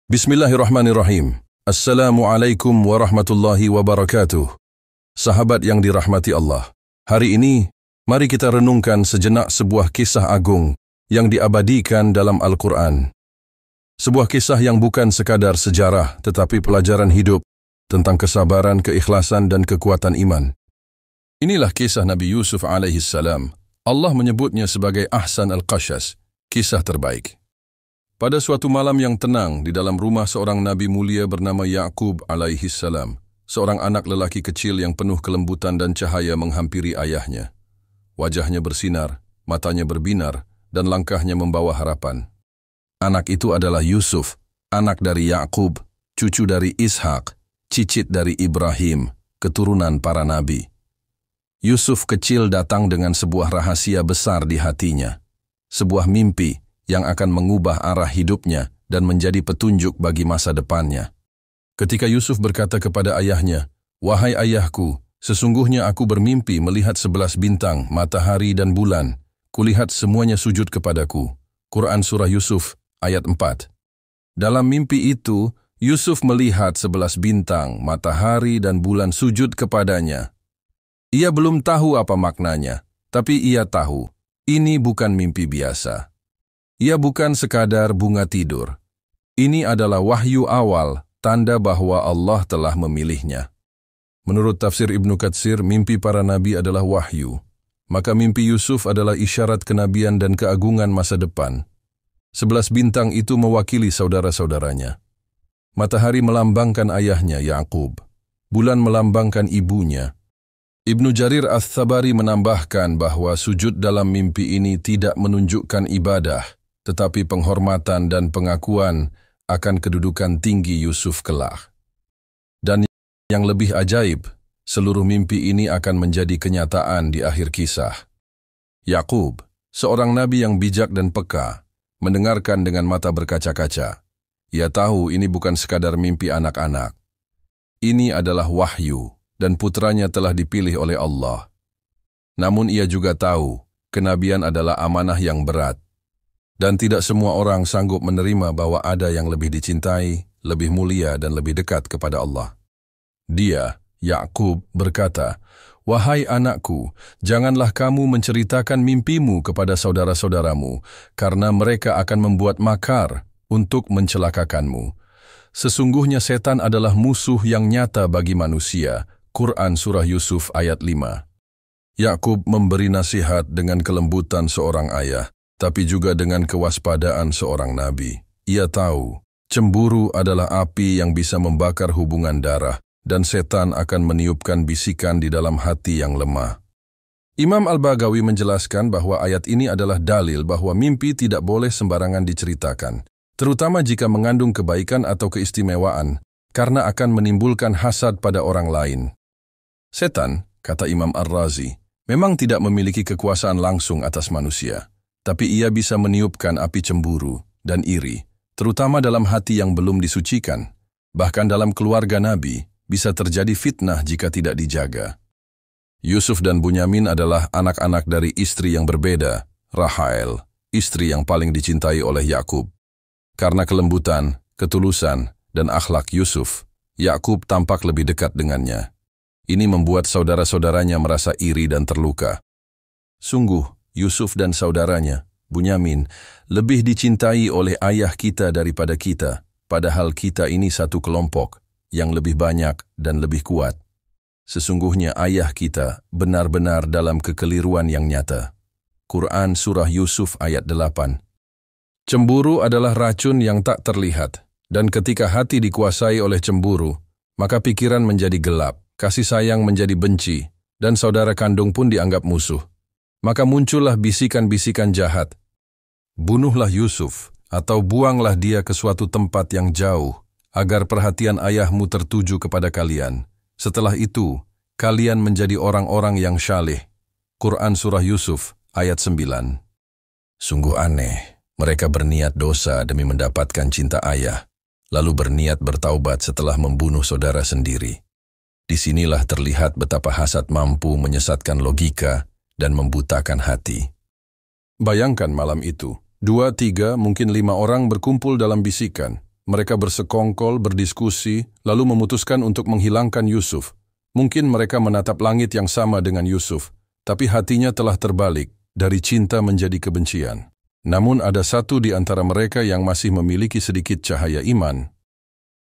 Bismillahirrahmanirrahim. Assalamualaikum warahmatullahi wabarakatuh. Sahabat yang dirahmati Allah, hari ini mari kita renungkan sejenak sebuah kisah agung yang diabadikan dalam Al-Quran. Sebuah kisah yang bukan sekadar sejarah tetapi pelajaran hidup tentang kesabaran, keikhlasan dan kekuatan iman. Inilah kisah Nabi Yusuf alaihissalam. Allah menyebutnya sebagai Ahsan al-Qasas, kisah terbaik. Pada suatu malam yang tenang di dalam rumah seorang nabi mulia bernama Ya'qub alaihissalam, seorang anak lelaki kecil yang penuh kelembutan dan cahaya menghampiri ayahnya. Wajahnya bersinar, matanya berbinar, dan langkahnya membawa harapan. Anak itu adalah Yusuf, anak dari Ya'qub, cucu dari Ishak, cicit dari Ibrahim, keturunan para nabi. Yusuf kecil datang dengan sebuah rahasia besar di hatinya, sebuah mimpi yang akan mengubah arah hidupnya dan menjadi petunjuk bagi masa depannya. Ketika Yusuf berkata kepada ayahnya, "Wahai ayahku, sesungguhnya aku bermimpi melihat 11 bintang, matahari dan bulan. Kulihat semuanya sujud kepadaku." Quran Surah Yusuf ayat 4. Dalam mimpi itu, Yusuf melihat 11 bintang, matahari dan bulan sujud kepadanya. Ia belum tahu apa maknanya, tapi ia tahu, ini bukan mimpi biasa. Ia bukan sekadar bunga tidur. Ini adalah wahyu awal, tanda bahwa Allah telah memilihnya. Menurut tafsir Ibnu Katsir, mimpi para nabi adalah wahyu. Maka mimpi Yusuf adalah isyarat kenabian dan keagungan masa depan. 11 bintang itu mewakili saudara-saudaranya. Matahari melambangkan ayahnya, Ya'qub. Bulan melambangkan ibunya. Ibnu Jarir Ats-Tsabari menambahkan bahwa sujud dalam mimpi ini tidak menunjukkan ibadah, tetapi penghormatan dan pengakuan akan kedudukan tinggi Yusuf kelak. Dan yang lebih ajaib, seluruh mimpi ini akan menjadi kenyataan di akhir kisah. Ya'qub, seorang nabi yang bijak dan peka, mendengarkan dengan mata berkaca-kaca. Ia tahu ini bukan sekadar mimpi anak-anak. Ini adalah wahyu, dan putranya telah dipilih oleh Allah. Namun ia juga tahu, kenabian adalah amanah yang berat. Dan tidak semua orang sanggup menerima bahwa ada yang lebih dicintai, lebih mulia dan lebih dekat kepada Allah. Dia, Ya'qub, berkata, "Wahai anakku, janganlah kamu menceritakan mimpimu kepada saudara-saudaramu, karena mereka akan membuat makar untuk mencelakakanmu. Sesungguhnya setan adalah musuh yang nyata bagi manusia." Quran Surah Yusuf ayat 5. Ya'qub memberi nasihat dengan kelembutan seorang ayah, tapi juga dengan kewaspadaan seorang nabi. Ia tahu, cemburu adalah api yang bisa membakar hubungan darah, dan setan akan meniupkan bisikan di dalam hati yang lemah. Imam Al-Baghawi menjelaskan bahwa ayat ini adalah dalil bahwa mimpi tidak boleh sembarangan diceritakan, terutama jika mengandung kebaikan atau keistimewaan, karena akan menimbulkan hasad pada orang lain. Setan, kata Imam Ar-Razi, memang tidak memiliki kekuasaan langsung atas manusia, tapi ia bisa meniupkan api cemburu dan iri, terutama dalam hati yang belum disucikan. Bahkan dalam keluarga Nabi, bisa terjadi fitnah jika tidak dijaga. Yusuf dan Bunyamin adalah anak-anak dari istri yang berbeda, Rahael, istri yang paling dicintai oleh Ya'qub. Karena kelembutan, ketulusan, dan akhlak Yusuf, Ya'qub tampak lebih dekat dengannya. Ini membuat saudara-saudaranya merasa iri dan terluka. Sungguh, Yusuf dan saudaranya, Bunyamin, lebih dicintai oleh ayah kita daripada kita, padahal kita ini satu kelompok yang lebih banyak dan lebih kuat. Sesungguhnya ayah kita benar-benar dalam kekeliruan yang nyata. Quran Surah Yusuf ayat 8. Cemburu adalah racun yang tak terlihat, dan ketika hati dikuasai oleh cemburu, maka pikiran menjadi gelap, kasih sayang menjadi benci, dan saudara kandung pun dianggap musuh. Maka muncullah bisikan-bisikan jahat. Bunuhlah Yusuf, atau buanglah dia ke suatu tempat yang jauh, agar perhatian ayahmu tertuju kepada kalian. Setelah itu, kalian menjadi orang-orang yang syaleh. Quran Surah Yusuf, ayat 9. Sungguh aneh, mereka berniat dosa demi mendapatkan cinta ayah, lalu berniat bertaubat setelah membunuh saudara sendiri. Disinilah terlihat betapa hasad mampu menyesatkan logika dan membutakan hati. Bayangkan malam itu, 2, 3, mungkin 5 orang berkumpul dalam bisikan. Mereka bersekongkol, berdiskusi, lalu memutuskan untuk menghilangkan Yusuf. Mungkin mereka menatap langit yang sama dengan Yusuf, tapi hatinya telah terbalik, dari cinta menjadi kebencian. Namun ada satu di antara mereka yang masih memiliki sedikit cahaya iman.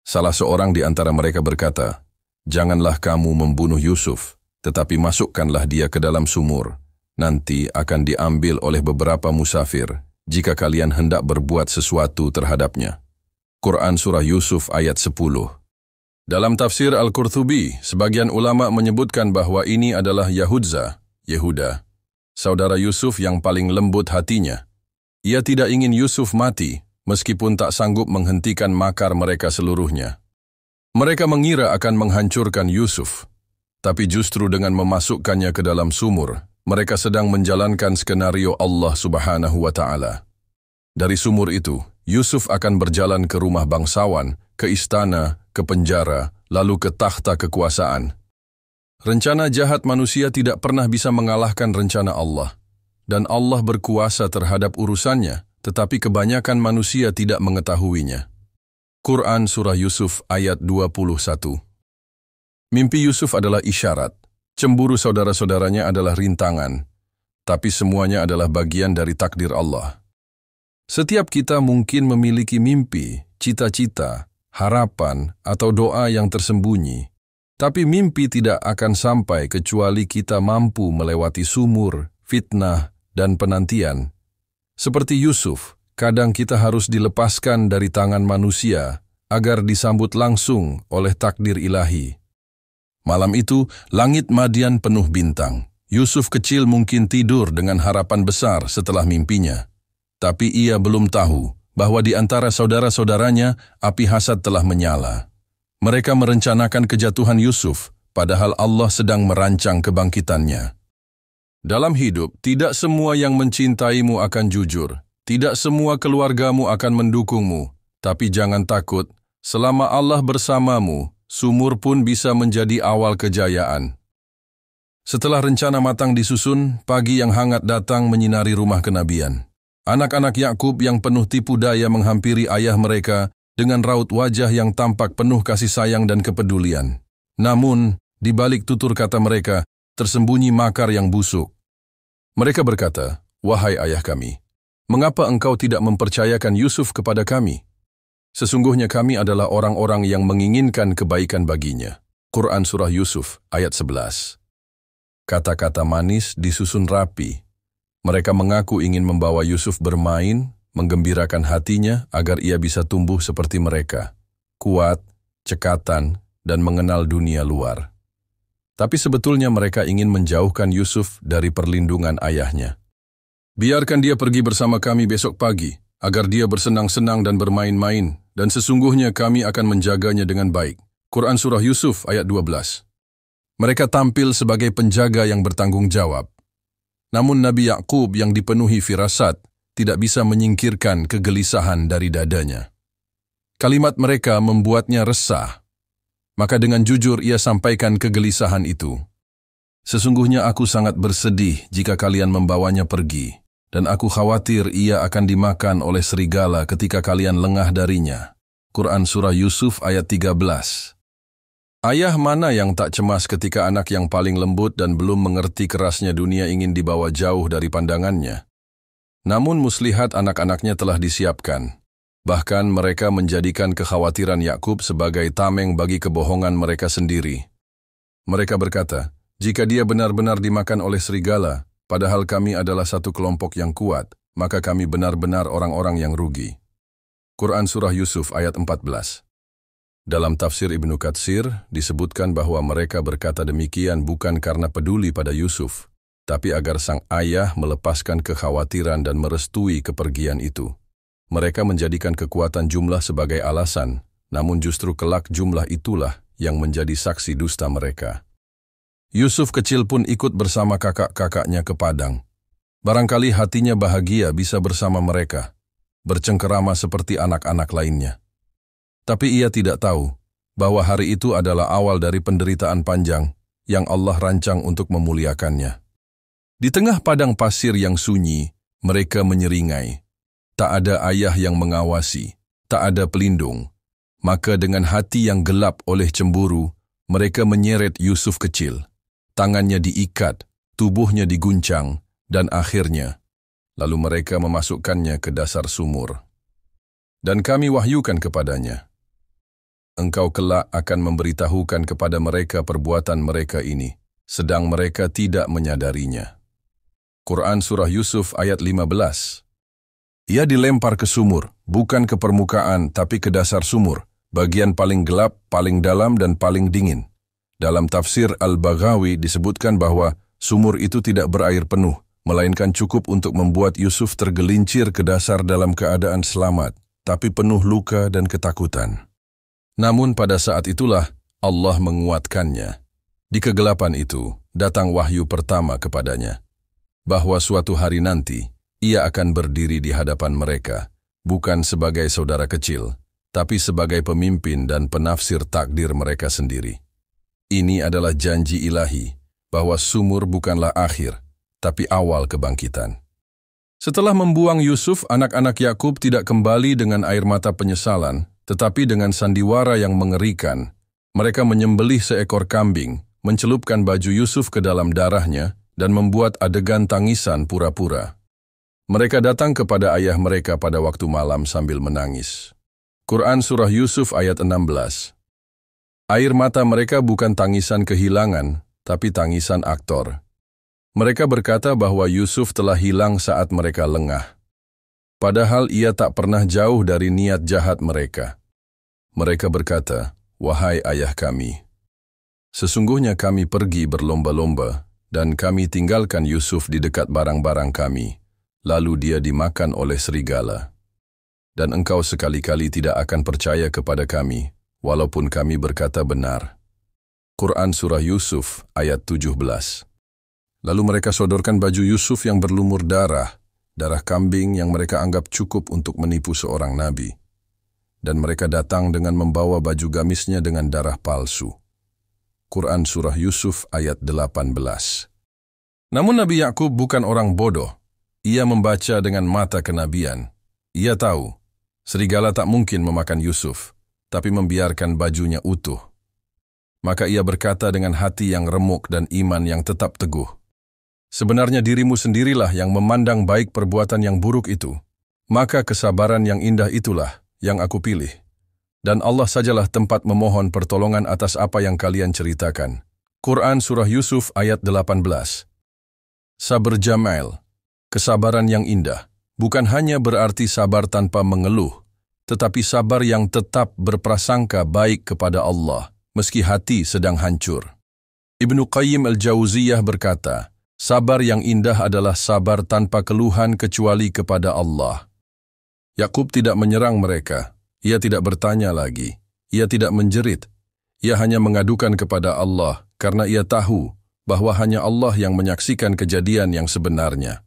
Salah seorang di antara mereka berkata, "Janganlah kamu membunuh Yusuf, tetapi masukkanlah dia ke dalam sumur. Nanti akan diambil oleh beberapa musafir, jika kalian hendak berbuat sesuatu terhadapnya." Quran Surah Yusuf ayat 10. Dalam tafsir Al-Qurtubi, sebagian ulama menyebutkan bahwa ini adalah Yahudza, Yehuda, saudara Yusuf yang paling lembut hatinya. Ia tidak ingin Yusuf mati, meskipun tak sanggup menghentikan makar mereka seluruhnya. Mereka mengira akan menghancurkan Yusuf, tapi justru dengan memasukkannya ke dalam sumur, mereka sedang menjalankan skenario Allah Subhanahu wa Ta'ala. Dari sumur itu, Yusuf akan berjalan ke rumah bangsawan, ke istana, ke penjara, lalu ke takhta kekuasaan. Rencana jahat manusia tidak pernah bisa mengalahkan rencana Allah. Dan Allah berkuasa terhadap urusannya, tetapi kebanyakan manusia tidak mengetahuinya. Quran Surah Yusuf ayat 21. Mimpi Yusuf adalah isyarat, cemburu saudara-saudaranya adalah rintangan, tapi semuanya adalah bagian dari takdir Allah. Setiap kita mungkin memiliki mimpi, cita-cita, harapan, atau doa yang tersembunyi, tapi mimpi tidak akan sampai kecuali kita mampu melewati sumur, fitnah, dan penantian. Seperti Yusuf, kadang kita harus dilepaskan dari tangan manusia agar disambut langsung oleh takdir ilahi. Malam itu, langit Madian penuh bintang. Yusuf kecil mungkin tidur dengan harapan besar setelah mimpinya. Tapi ia belum tahu bahwa di antara saudara-saudaranya api hasad telah menyala. Mereka merencanakan kejatuhan Yusuf, padahal Allah sedang merancang kebangkitannya. Dalam hidup, tidak semua yang mencintaimu akan jujur. Tidak semua keluargamu akan mendukungmu. Tapi jangan takut, selama Allah bersamamu, sumur pun bisa menjadi awal kejayaan. Setelah rencana matang disusun, pagi yang hangat datang menyinari rumah kenabian. Anak-anak Yakub yang penuh tipu daya menghampiri ayah mereka dengan raut wajah yang tampak penuh kasih sayang dan kepedulian. Namun, di balik tutur kata mereka, tersembunyi makar yang busuk. Mereka berkata, "Wahai ayah kami, mengapa engkau tidak mempercayakan Yusuf kepada kami? Sesungguhnya kami adalah orang-orang yang menginginkan kebaikan baginya." Quran Surah Yusuf ayat 11. Kata-kata manis disusun rapi. Mereka mengaku ingin membawa Yusuf bermain, menggembirakan hatinya agar ia bisa tumbuh seperti mereka, kuat, cekatan, dan mengenal dunia luar. Tapi sebetulnya mereka ingin menjauhkan Yusuf dari perlindungan ayahnya. "Biarkan dia pergi bersama kami besok pagi, agar dia bersenang-senang dan bermain-main, dan sesungguhnya kami akan menjaganya dengan baik." Quran Surah Yusuf ayat 12. Mereka tampil sebagai penjaga yang bertanggung jawab. Namun Nabi Yakub yang dipenuhi firasat tidak bisa menyingkirkan kegelisahan dari dadanya. Kalimat mereka membuatnya resah. Maka dengan jujur ia sampaikan kegelisahan itu. "Sesungguhnya aku sangat bersedih jika kalian membawanya pergi, dan aku khawatir ia akan dimakan oleh serigala ketika kalian lengah darinya." Quran Surah Yusuf ayat 13. Ayah mana yang tak cemas ketika anak yang paling lembut dan belum mengerti kerasnya dunia ingin dibawa jauh dari pandangannya? Namun muslihat anak-anaknya telah disiapkan. Bahkan mereka menjadikan kekhawatiran Yakub sebagai tameng bagi kebohongan mereka sendiri. Mereka berkata, "Jika dia benar-benar dimakan oleh serigala, padahal kami adalah satu kelompok yang kuat, maka kami benar-benar orang-orang yang rugi." Quran Surah Yusuf ayat 14. Dalam tafsir Ibnu Katsir disebutkan bahwa mereka berkata demikian bukan karena peduli pada Yusuf, tapi agar sang ayah melepaskan kekhawatiran dan merestui kepergian itu. Mereka menjadikan kekuatan jumlah sebagai alasan, namun justru kelak jumlah itulah yang menjadi saksi dusta mereka. Yusuf kecil pun ikut bersama kakak-kakaknya ke padang. Barangkali hatinya bahagia bisa bersama mereka, bercengkerama seperti anak-anak lainnya. Tapi ia tidak tahu bahwa hari itu adalah awal dari penderitaan panjang yang Allah rancang untuk memuliakannya. Di tengah padang pasir yang sunyi, mereka menyeringai. Tak ada ayah yang mengawasi, tak ada pelindung, Maka dengan hati yang gelap oleh cemburu, mereka menyeret Yusuf kecil. Tangannya diikat, tubuhnya diguncang, dan akhirnya, lalu mereka memasukkannya ke dasar sumur. Dan kami wahyukan kepadanya, engkau kelak akan memberitahukan kepada mereka perbuatan mereka ini, sedang mereka tidak menyadarinya. Quran Surah Yusuf ayat 15. Ia dilempar ke sumur, bukan ke permukaan tapi ke dasar sumur, bagian paling gelap, paling dalam dan paling dingin. Dalam tafsir Al-Baghawi disebutkan bahwa sumur itu tidak berair penuh, melainkan cukup untuk membuat Yusuf tergelincir ke dasar dalam keadaan selamat, tapi penuh luka dan ketakutan. Namun pada saat itulah Allah menguatkannya. Di kegelapan itu, datang wahyu pertama kepadanya, bahwa suatu hari nanti, ia akan berdiri di hadapan mereka, bukan sebagai saudara kecil, tapi sebagai pemimpin dan penafsir takdir mereka sendiri. Ini adalah janji ilahi, bahwa sumur bukanlah akhir, tapi awal kebangkitan. Setelah membuang Yusuf, anak-anak Yakub tidak kembali dengan air mata penyesalan, tetapi dengan sandiwara yang mengerikan. Mereka menyembelih seekor kambing, mencelupkan baju Yusuf ke dalam darahnya, dan membuat adegan tangisan pura-pura. Mereka datang kepada ayah mereka pada waktu malam sambil menangis. Quran Surah Yusuf ayat 16. Air mata mereka bukan tangisan kehilangan, tapi tangisan aktor. Mereka berkata bahwa Yusuf telah hilang saat mereka lengah. Padahal ia tak pernah jauh dari niat jahat mereka. Mereka berkata, wahai ayah kami, sesungguhnya kami pergi berlomba-lomba, dan kami tinggalkan Yusuf di dekat barang-barang kami, lalu dia dimakan oleh serigala. Dan engkau sekali-kali tidak akan percaya kepada kami, walaupun kami berkata benar. Quran Surah Yusuf ayat 17. Lalu mereka sodorkan baju Yusuf yang berlumur darah kambing yang mereka anggap cukup untuk menipu seorang nabi. Dan mereka datang dengan membawa baju gamisnya dengan darah palsu. Quran Surah Yusuf ayat 18. Namun Nabi Yakub bukan orang bodoh. Ia membaca dengan mata kenabian. Ia tahu, serigala tak mungkin memakan Yusuf, tapi membiarkan bajunya utuh. Maka ia berkata dengan hati yang remuk dan iman yang tetap teguh, sebenarnya dirimu sendirilah yang memandang baik perbuatan yang buruk itu, maka kesabaran yang indah itulah yang aku pilih. Dan Allah sajalah tempat memohon pertolongan atas apa yang kalian ceritakan. Quran Surah Yusuf ayat 18. Sabar Jamail, kesabaran yang indah, bukan hanya berarti sabar tanpa mengeluh, tetapi sabar yang tetap berprasangka baik kepada Allah, meski hati sedang hancur. Ibnu Qayyim al-Jauziyah berkata, sabar yang indah adalah sabar tanpa keluhan kecuali kepada Allah. Yakub tidak menyerang mereka. Ia tidak bertanya lagi. Ia tidak menjerit. Ia hanya mengadukan kepada Allah karena ia tahu bahwa hanya Allah yang menyaksikan kejadian yang sebenarnya.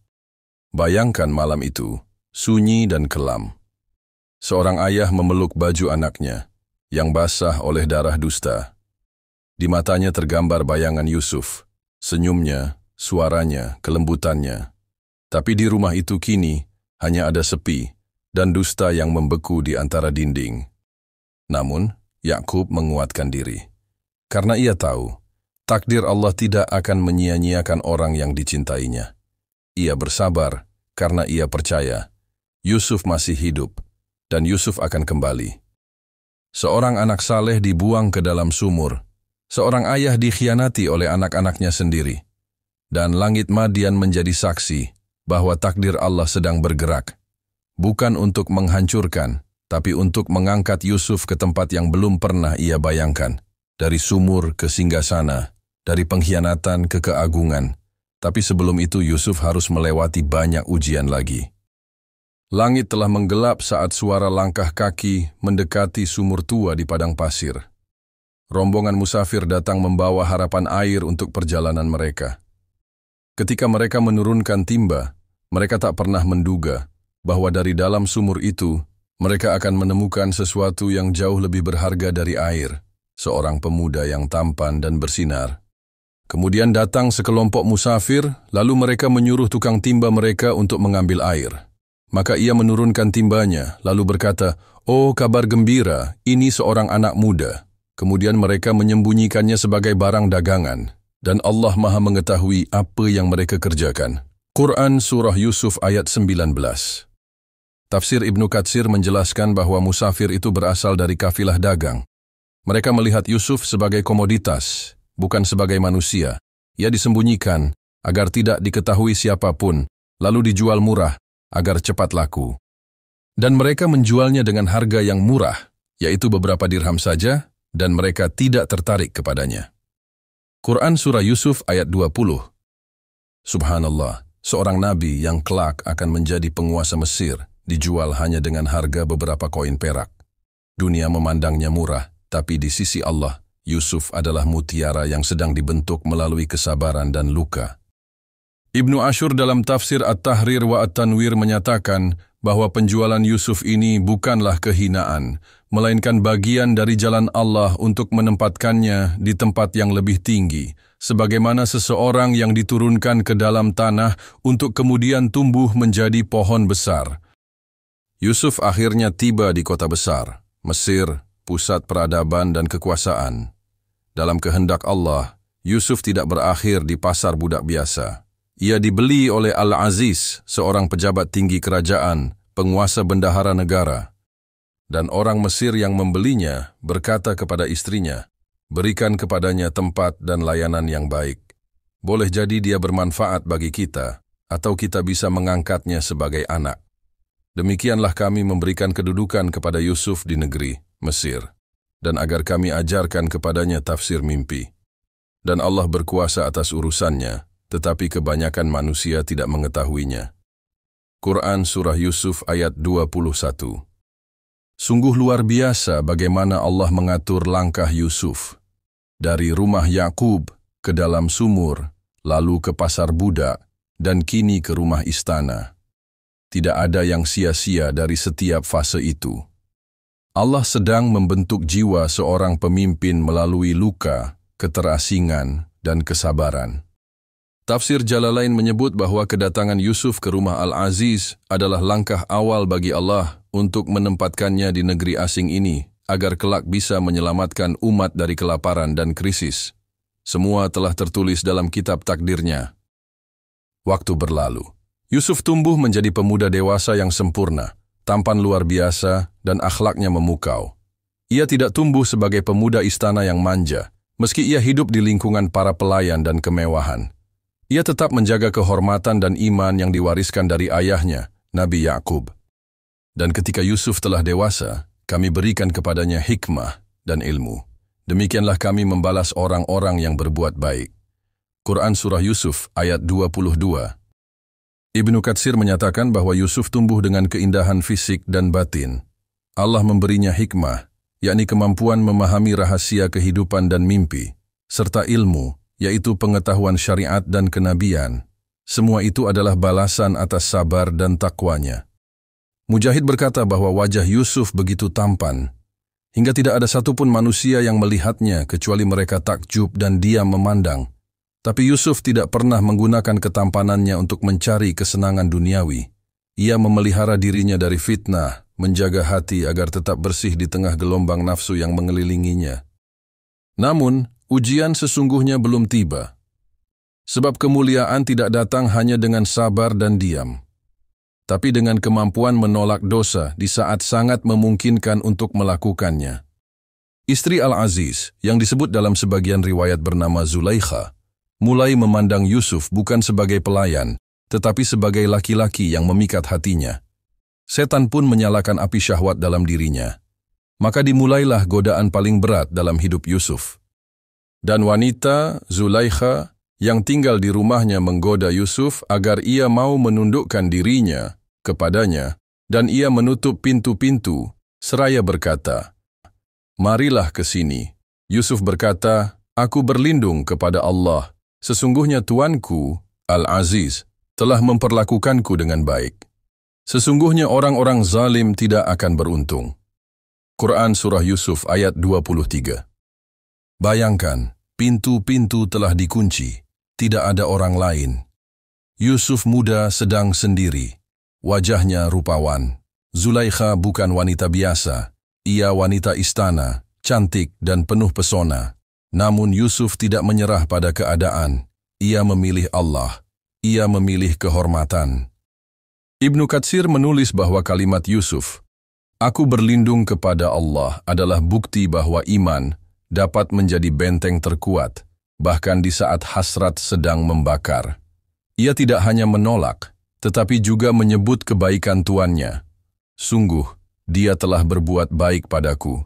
Bayangkan malam itu, sunyi dan kelam. Seorang ayah memeluk baju anaknya, yang basah oleh darah dusta. Di matanya tergambar bayangan Yusuf, senyumnya, suaranya, kelembutannya. Tapi di rumah itu kini hanya ada sepi dan dusta yang membeku di antara dinding. Namun, Yakub menguatkan diri. Karena ia tahu, takdir Allah tidak akan menyia-nyiakan orang yang dicintainya. Ia bersabar karena ia percaya Yusuf masih hidup dan Yusuf akan kembali. Seorang anak saleh dibuang ke dalam sumur. Seorang ayah dikhianati oleh anak-anaknya sendiri. Dan langit Madian menjadi saksi bahwa takdir Allah sedang bergerak. Bukan untuk menghancurkan, tapi untuk mengangkat Yusuf ke tempat yang belum pernah ia bayangkan. Dari sumur ke singgasana, dari pengkhianatan ke keagungan. Tapi sebelum itu Yusuf harus melewati banyak ujian lagi. Langit telah menggelap saat suara langkah kaki mendekati sumur tua di padang pasir. Rombongan musafir datang membawa harapan air untuk perjalanan mereka. Ketika mereka menurunkan timba, mereka tak pernah menduga bahwa dari dalam sumur itu, mereka akan menemukan sesuatu yang jauh lebih berharga dari air, seorang pemuda yang tampan dan bersinar. Kemudian datang sekelompok musafir, lalu mereka menyuruh tukang timba mereka untuk mengambil air. Maka ia menurunkan timbanya, lalu berkata, "Oh, kabar gembira, ini seorang anak muda." Kemudian mereka menyembunyikannya sebagai barang dagangan, dan Allah Maha mengetahui apa yang mereka kerjakan. Quran Surah Yusuf ayat 19. Tafsir Ibnu Katsir menjelaskan bahwa musafir itu berasal dari kafilah dagang. Mereka melihat Yusuf sebagai komoditas, bukan sebagai manusia. Ia disembunyikan agar tidak diketahui siapapun, lalu dijual murah agar cepat laku. Dan mereka menjualnya dengan harga yang murah, yaitu beberapa dirham saja, dan mereka tidak tertarik kepadanya. Quran Surah Yusuf ayat 20. Subhanallah, seorang nabi yang kelak akan menjadi penguasa Mesir, dijual hanya dengan harga beberapa koin perak. Dunia memandangnya murah, tapi di sisi Allah, Yusuf adalah mutiara yang sedang dibentuk melalui kesabaran dan luka. Ibnu Ashur dalam tafsir At-Tahrir wa At-Tanwir menyatakan bahwa penjualan Yusuf ini bukanlah kehinaan, melainkan bagian dari jalan Allah untuk menempatkannya di tempat yang lebih tinggi, sebagaimana seseorang yang diturunkan ke dalam tanah untuk kemudian tumbuh menjadi pohon besar. Yusuf akhirnya tiba di kota besar, Mesir, pusat peradaban dan kekuasaan. Dalam kehendak Allah, Yusuf tidak berakhir di pasar budak biasa. Ia dibeli oleh Al-Aziz, seorang pejabat tinggi kerajaan, penguasa bendahara negara. Dan orang Mesir yang membelinya berkata kepada istrinya, "Berikan kepadanya tempat dan layanan yang baik. Boleh jadi dia bermanfaat bagi kita, atau kita bisa mengangkatnya sebagai anak." Demikianlah kami memberikan kedudukan kepada Yusuf di negeri Mesir, dan agar kami ajarkan kepadanya tafsir mimpi. Dan Allah berkuasa atas urusannya, tetapi kebanyakan manusia tidak mengetahuinya. Quran Surah Yusuf ayat 21. Sungguh luar biasa bagaimana Allah mengatur langkah Yusuf. Dari rumah Yakub ke dalam sumur, lalu ke pasar budak, dan kini ke rumah istana. Tidak ada yang sia-sia dari setiap fase itu. Allah sedang membentuk jiwa seorang pemimpin melalui luka, keterasingan, dan kesabaran. Tafsir Jalalain menyebut bahwa kedatangan Yusuf ke rumah Al-Aziz adalah langkah awal bagi Allah untuk menempatkannya di negeri asing ini, agar kelak bisa menyelamatkan umat dari kelaparan dan krisis. Semua telah tertulis dalam kitab takdirnya. Waktu berlalu. Yusuf tumbuh menjadi pemuda dewasa yang sempurna, tampan luar biasa, dan akhlaknya memukau. Ia tidak tumbuh sebagai pemuda istana yang manja, meski ia hidup di lingkungan para pelayan dan kemewahan. Ia tetap menjaga kehormatan dan iman yang diwariskan dari ayahnya, Nabi Yakub. Dan ketika Yusuf telah dewasa, kami berikan kepadanya hikmah dan ilmu. Demikianlah kami membalas orang-orang yang berbuat baik. Quran Surah Yusuf ayat 22. Ibnu Katsir menyatakan bahwa Yusuf tumbuh dengan keindahan fisik dan batin. Allah memberinya hikmah, yakni kemampuan memahami rahasia kehidupan dan mimpi, serta ilmu, yaitu pengetahuan syariat dan kenabian. Semua itu adalah balasan atas sabar dan takwanya. Mujahid berkata bahwa wajah Yusuf begitu tampan, hingga tidak ada satupun manusia yang melihatnya kecuali mereka takjub dan diam memandang. Tapi Yusuf tidak pernah menggunakan ketampanannya untuk mencari kesenangan duniawi. Ia memelihara dirinya dari fitnah, menjaga hati agar tetap bersih di tengah gelombang nafsu yang mengelilinginya. Namun, ujian sesungguhnya belum tiba. Sebab kemuliaan tidak datang hanya dengan sabar dan diam, tapi dengan kemampuan menolak dosa di saat sangat memungkinkan untuk melakukannya. Istri Al-Aziz, yang disebut dalam sebagian riwayat bernama Zulaikha, mulai memandang Yusuf bukan sebagai pelayan, tetapi sebagai laki-laki yang memikat hatinya. Setan pun menyalakan api syahwat dalam dirinya. Maka dimulailah godaan paling berat dalam hidup Yusuf. Dan wanita, Zulaikha, yang tinggal di rumahnya menggoda Yusuf agar ia mau menundukkan dirinya kepadanya, dan ia menutup pintu-pintu, seraya berkata, "Marilah ke sini." Yusuf berkata, "Aku berlindung kepada Allah. Sesungguhnya Tuanku, Al-Aziz, telah memperlakukanku dengan baik. Sesungguhnya orang-orang zalim tidak akan beruntung." Quran Surah Yusuf ayat 23. Bayangkan, pintu-pintu telah dikunci, tidak ada orang lain. Yusuf muda sedang sendiri. Wajahnya rupawan. Zulaikha bukan wanita biasa. Ia wanita istana, cantik dan penuh pesona. Namun Yusuf tidak menyerah pada keadaan. Ia memilih Allah. Ia memilih kehormatan. Ibnu Katsir menulis bahwa kalimat Yusuf, "Aku berlindung kepada Allah," adalah bukti bahwa iman dapat menjadi benteng terkuat, bahkan di saat hasrat sedang membakar. Ia tidak hanya menolak, tetapi juga menyebut kebaikan tuannya. "Sungguh, dia telah berbuat baik padaku."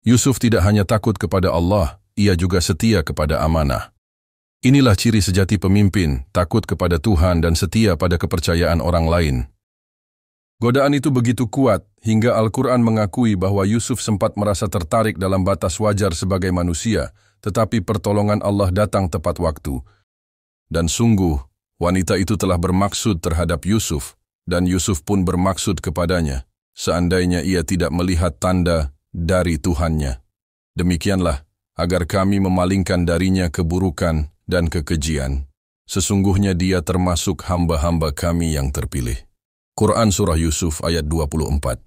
Yusuf tidak hanya takut kepada Allah, ia juga setia kepada amanah. Inilah ciri sejati pemimpin, takut kepada Tuhan dan setia pada kepercayaan orang lain. Godaan itu begitu kuat, hingga Al-Quran mengakui bahwa Yusuf sempat merasa tertarik dalam batas wajar sebagai manusia, tetapi pertolongan Allah datang tepat waktu. Dan sungguh, wanita itu telah bermaksud terhadap Yusuf, dan Yusuf pun bermaksud kepadanya, seandainya ia tidak melihat tanda dari Tuhannya. Demikianlah, agar kami memalingkan darinya keburukan dan kekejian. Sesungguhnya dia termasuk hamba-hamba kami yang terpilih. Quran Surah Yusuf ayat 24.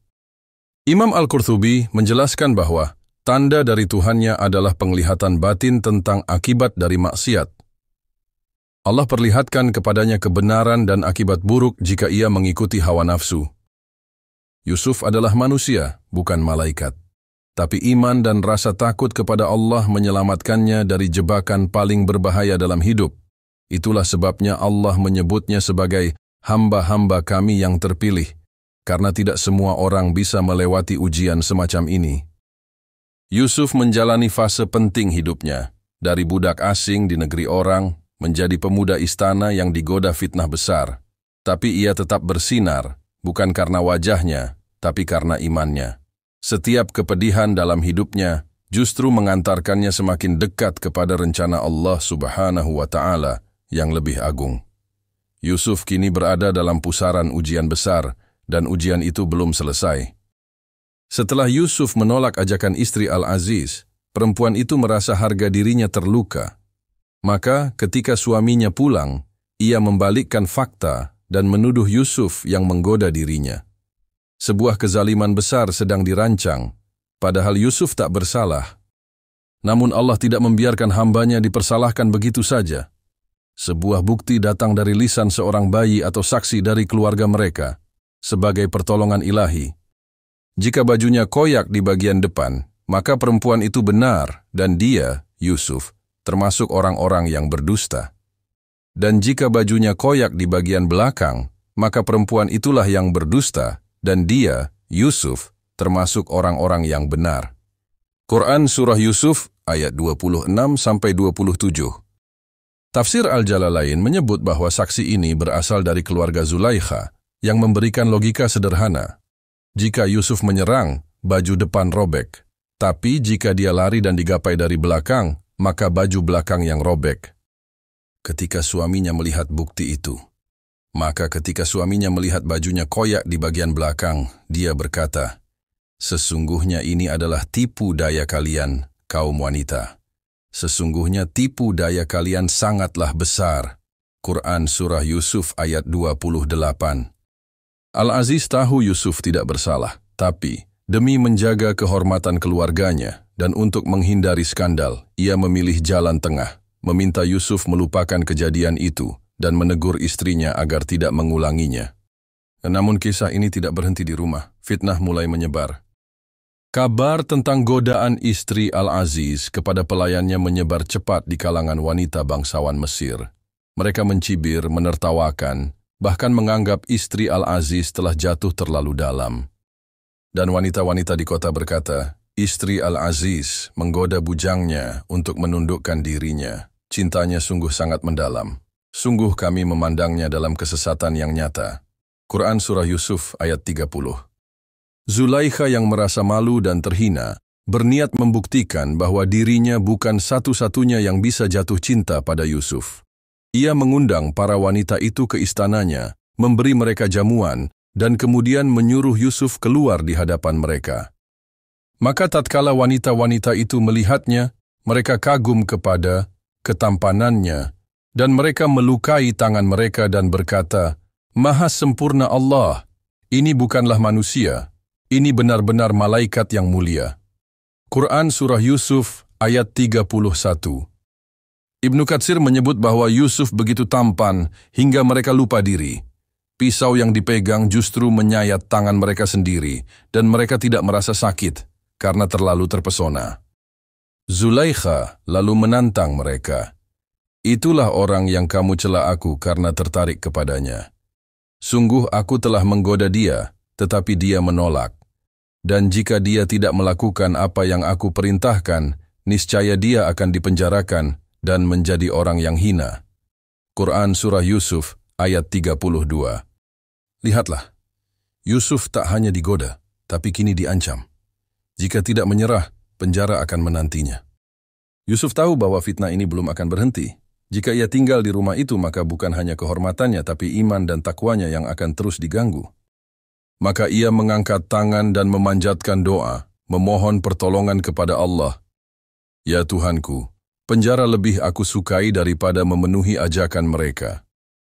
Imam Al-Qurtubi menjelaskan bahwa tanda dari Tuhannya adalah penglihatan batin tentang akibat dari maksiat. Allah perlihatkan kepadanya kebenaran dan akibat buruk jika ia mengikuti hawa nafsu. Yusuf adalah manusia, bukan malaikat. Tapi iman dan rasa takut kepada Allah menyelamatkannya dari jebakan paling berbahaya dalam hidup. Itulah sebabnya Allah menyebutnya sebagai hamba-hamba kami yang terpilih, karena tidak semua orang bisa melewati ujian semacam ini. Yusuf menjalani fase penting hidupnya, dari budak asing di negeri orang, menjadi pemuda istana yang digoda fitnah besar. Tapi ia tetap bersinar, bukan karena wajahnya, tapi karena imannya. Setiap kepedihan dalam hidupnya justru mengantarkannya semakin dekat kepada rencana Allah Subhanahu wa Ta'ala yang lebih agung. Yusuf kini berada dalam pusaran ujian besar, dan ujian itu belum selesai. Setelah Yusuf menolak ajakan istri Al-Aziz, perempuan itu merasa harga dirinya terluka. Maka ketika suaminya pulang, ia membalikkan fakta dan menuduh Yusuf yang menggoda dirinya. Sebuah kezaliman besar sedang dirancang, padahal Yusuf tak bersalah. Namun Allah tidak membiarkan hambanya dipersalahkan begitu saja. Sebuah bukti datang dari lisan seorang bayi atau saksi dari keluarga mereka, sebagai pertolongan ilahi. Jika bajunya koyak di bagian depan, maka perempuan itu benar, dan dia, Yusuf, termasuk orang-orang yang berdusta. Dan jika bajunya koyak di bagian belakang, maka perempuan itulah yang berdusta, dan dia, Yusuf, termasuk orang-orang yang benar. Quran Surah Yusuf ayat 26-27. Tafsir Al-Jalalain menyebut bahwa saksi ini berasal dari keluarga Zulaikha yang memberikan logika sederhana. Jika Yusuf menyerang, baju depan robek. Tapi jika dia lari dan digapai dari belakang, maka baju belakang yang robek. Ketika suaminya melihat bukti itu, maka ketika suaminya melihat bajunya koyak di bagian belakang, dia berkata, "Sesungguhnya ini adalah tipu daya kalian, kaum wanita. Sesungguhnya tipu daya kalian sangatlah besar." Quran Surah Yusuf ayat 28. Al-Aziz tahu Yusuf tidak bersalah, tapi demi menjaga kehormatan keluarganya dan untuk menghindari skandal, ia memilih jalan tengah, meminta Yusuf melupakan kejadian itu dan menegur istrinya agar tidak mengulanginya. Namun kisah ini tidak berhenti di rumah, fitnah mulai menyebar. Kabar tentang godaan istri Al-Aziz kepada pelayannya menyebar cepat di kalangan wanita bangsawan Mesir. Mereka mencibir, menertawakan, bahkan menganggap istri Al-Aziz telah jatuh terlalu dalam. Dan wanita-wanita di kota berkata, "Istri Al-Aziz menggoda bujangnya untuk menundukkan dirinya. Cintanya sungguh sangat mendalam. Sungguh kami memandangnya dalam kesesatan yang nyata." Quran Surah Yusuf ayat 30. Zulaikha yang merasa malu dan terhina, berniat membuktikan bahwa dirinya bukan satu-satunya yang bisa jatuh cinta pada Yusuf. Ia mengundang para wanita itu ke istananya, memberi mereka jamuan, dan kemudian menyuruh Yusuf keluar di hadapan mereka. Maka tatkala wanita-wanita itu melihatnya, mereka kagum kepada ketampanannya, dan mereka melukai tangan mereka dan berkata, Maha sempurna Allah. Ini bukanlah manusia. Ini benar-benar malaikat yang mulia. Quran Surah Yusuf ayat 31. Ibnu Katsir menyebut bahwa Yusuf begitu tampan hingga mereka lupa diri. Pisau yang dipegang justru menyayat tangan mereka sendiri dan mereka tidak merasa sakit karena terlalu terpesona. Zulaikha lalu menantang mereka. Itulah orang yang kamu cela aku karena tertarik kepadanya. Sungguh aku telah menggoda dia, tetapi dia menolak. Dan jika dia tidak melakukan apa yang aku perintahkan, niscaya dia akan dipenjarakan dan menjadi orang yang hina. Quran Surah Yusuf ayat 32. Lihatlah, Yusuf tak hanya digoda, tapi kini diancam. Jika tidak menyerah, penjara akan menantinya. Yusuf tahu bahwa fitnah ini belum akan berhenti. Jika ia tinggal di rumah itu, maka bukan hanya kehormatannya, tapi iman dan takwanya yang akan terus diganggu. Maka ia mengangkat tangan dan memanjatkan doa, memohon pertolongan kepada Allah. Ya Tuhanku, penjara lebih aku sukai daripada memenuhi ajakan mereka.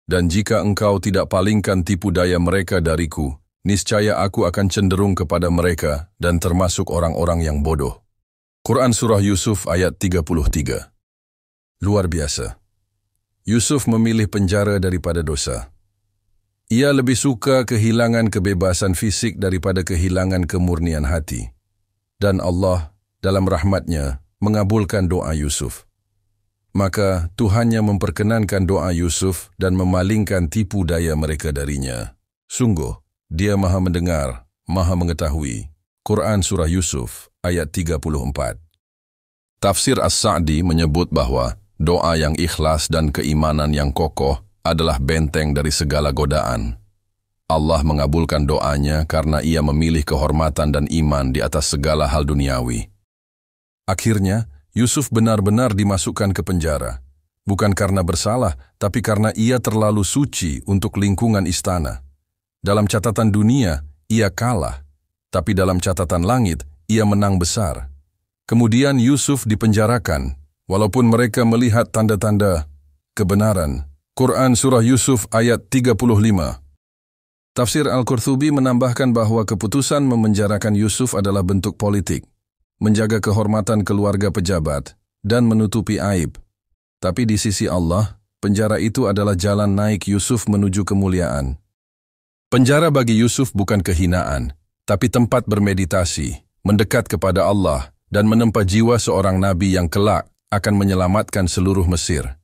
Dan jika engkau tidak palingkan tipu daya mereka dariku, niscaya aku akan cenderung kepada mereka dan termasuk orang-orang yang bodoh. Quran Surah Yusuf ayat 33. Luar biasa. Yusuf memilih penjara daripada dosa. Ia lebih suka kehilangan kebebasan fisik daripada kehilangan kemurnian hati. Dan Allah dalam rahmatnya mengabulkan doa Yusuf. Maka Tuhannya memperkenankan doa Yusuf dan memalingkan tipu daya mereka darinya. Sungguh, Dia Maha mendengar, Maha mengetahui. Quran Surah Yusuf ayat 34. Tafsir As-Sa'di menyebut bahwa doa yang ikhlas dan keimanan yang kokoh adalah benteng dari segala godaan. Allah mengabulkan doanya karena ia memilih kehormatan dan iman di atas segala hal duniawi. Akhirnya, Yusuf benar-benar dimasukkan ke penjara. Bukan karena bersalah, tapi karena ia terlalu suci untuk lingkungan istana. Dalam catatan dunia, ia kalah. Tapi dalam catatan langit, ia menang besar. Kemudian Yusuf dipenjarakan, walaupun mereka melihat tanda-tanda kebenaran. Quran Surah Yusuf ayat 35. Tafsir Al-Qurtubi menambahkan bahwa keputusan memenjarakan Yusuf adalah bentuk politik, menjaga kehormatan keluarga pejabat, dan menutupi aib. Tapi di sisi Allah, penjara itu adalah jalan naik Yusuf menuju kemuliaan. Penjara bagi Yusuf bukan kehinaan, tapi tempat bermeditasi, mendekat kepada Allah, dan menempa jiwa seorang nabi yang kelak akan menyelamatkan seluruh Mesir.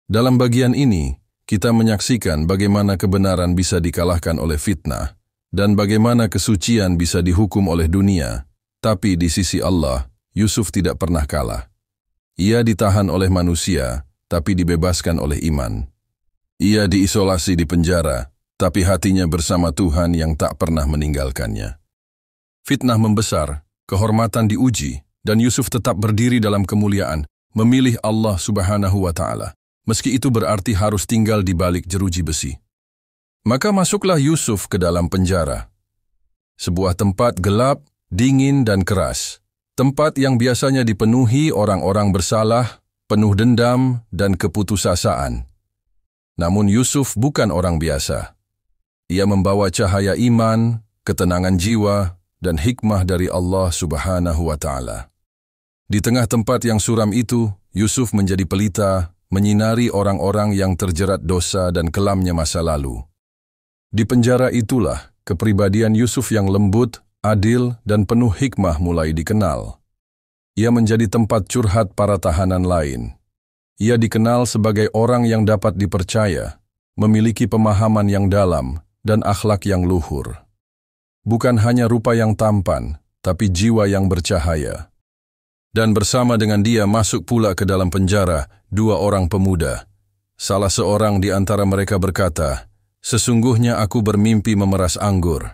Dalam bagian ini, kita menyaksikan bagaimana kebenaran bisa dikalahkan oleh fitnah, dan bagaimana kesucian bisa dihukum oleh dunia. Tapi di sisi Allah, Yusuf tidak pernah kalah. Ia ditahan oleh manusia, tapi dibebaskan oleh iman. Ia diisolasi di penjara, tapi hatinya bersama Tuhan yang tak pernah meninggalkannya. Fitnah membesar, kehormatan diuji, dan Yusuf tetap berdiri dalam kemuliaan, memilih Allah Subhanahu wa Ta'ala. Meski itu berarti harus tinggal di balik jeruji besi. Maka masuklah Yusuf ke dalam penjara. Sebuah tempat gelap, dingin dan keras. Tempat yang biasanya dipenuhi orang-orang bersalah, penuh dendam dan keputusasaan. Namun Yusuf bukan orang biasa. Ia membawa cahaya iman, ketenangan jiwa, dan hikmah dari Allah Subhanahu wa Ta'ala. Di tengah tempat yang suram itu, Yusuf menjadi pelita, menyinari orang-orang yang terjerat dosa dan kelamnya masa lalu. Di penjara itulah kepribadian Yusuf yang lembut, adil, dan penuh hikmah mulai dikenal. Ia menjadi tempat curhat para tahanan lain. Ia dikenal sebagai orang yang dapat dipercaya, memiliki pemahaman yang dalam, dan akhlak yang luhur. Bukan hanya rupa yang tampan, tapi jiwa yang bercahaya. Dan bersama dengan dia masuk pula ke dalam penjara dua orang pemuda. Salah seorang di antara mereka berkata, "Sesungguhnya aku bermimpi memeras anggur."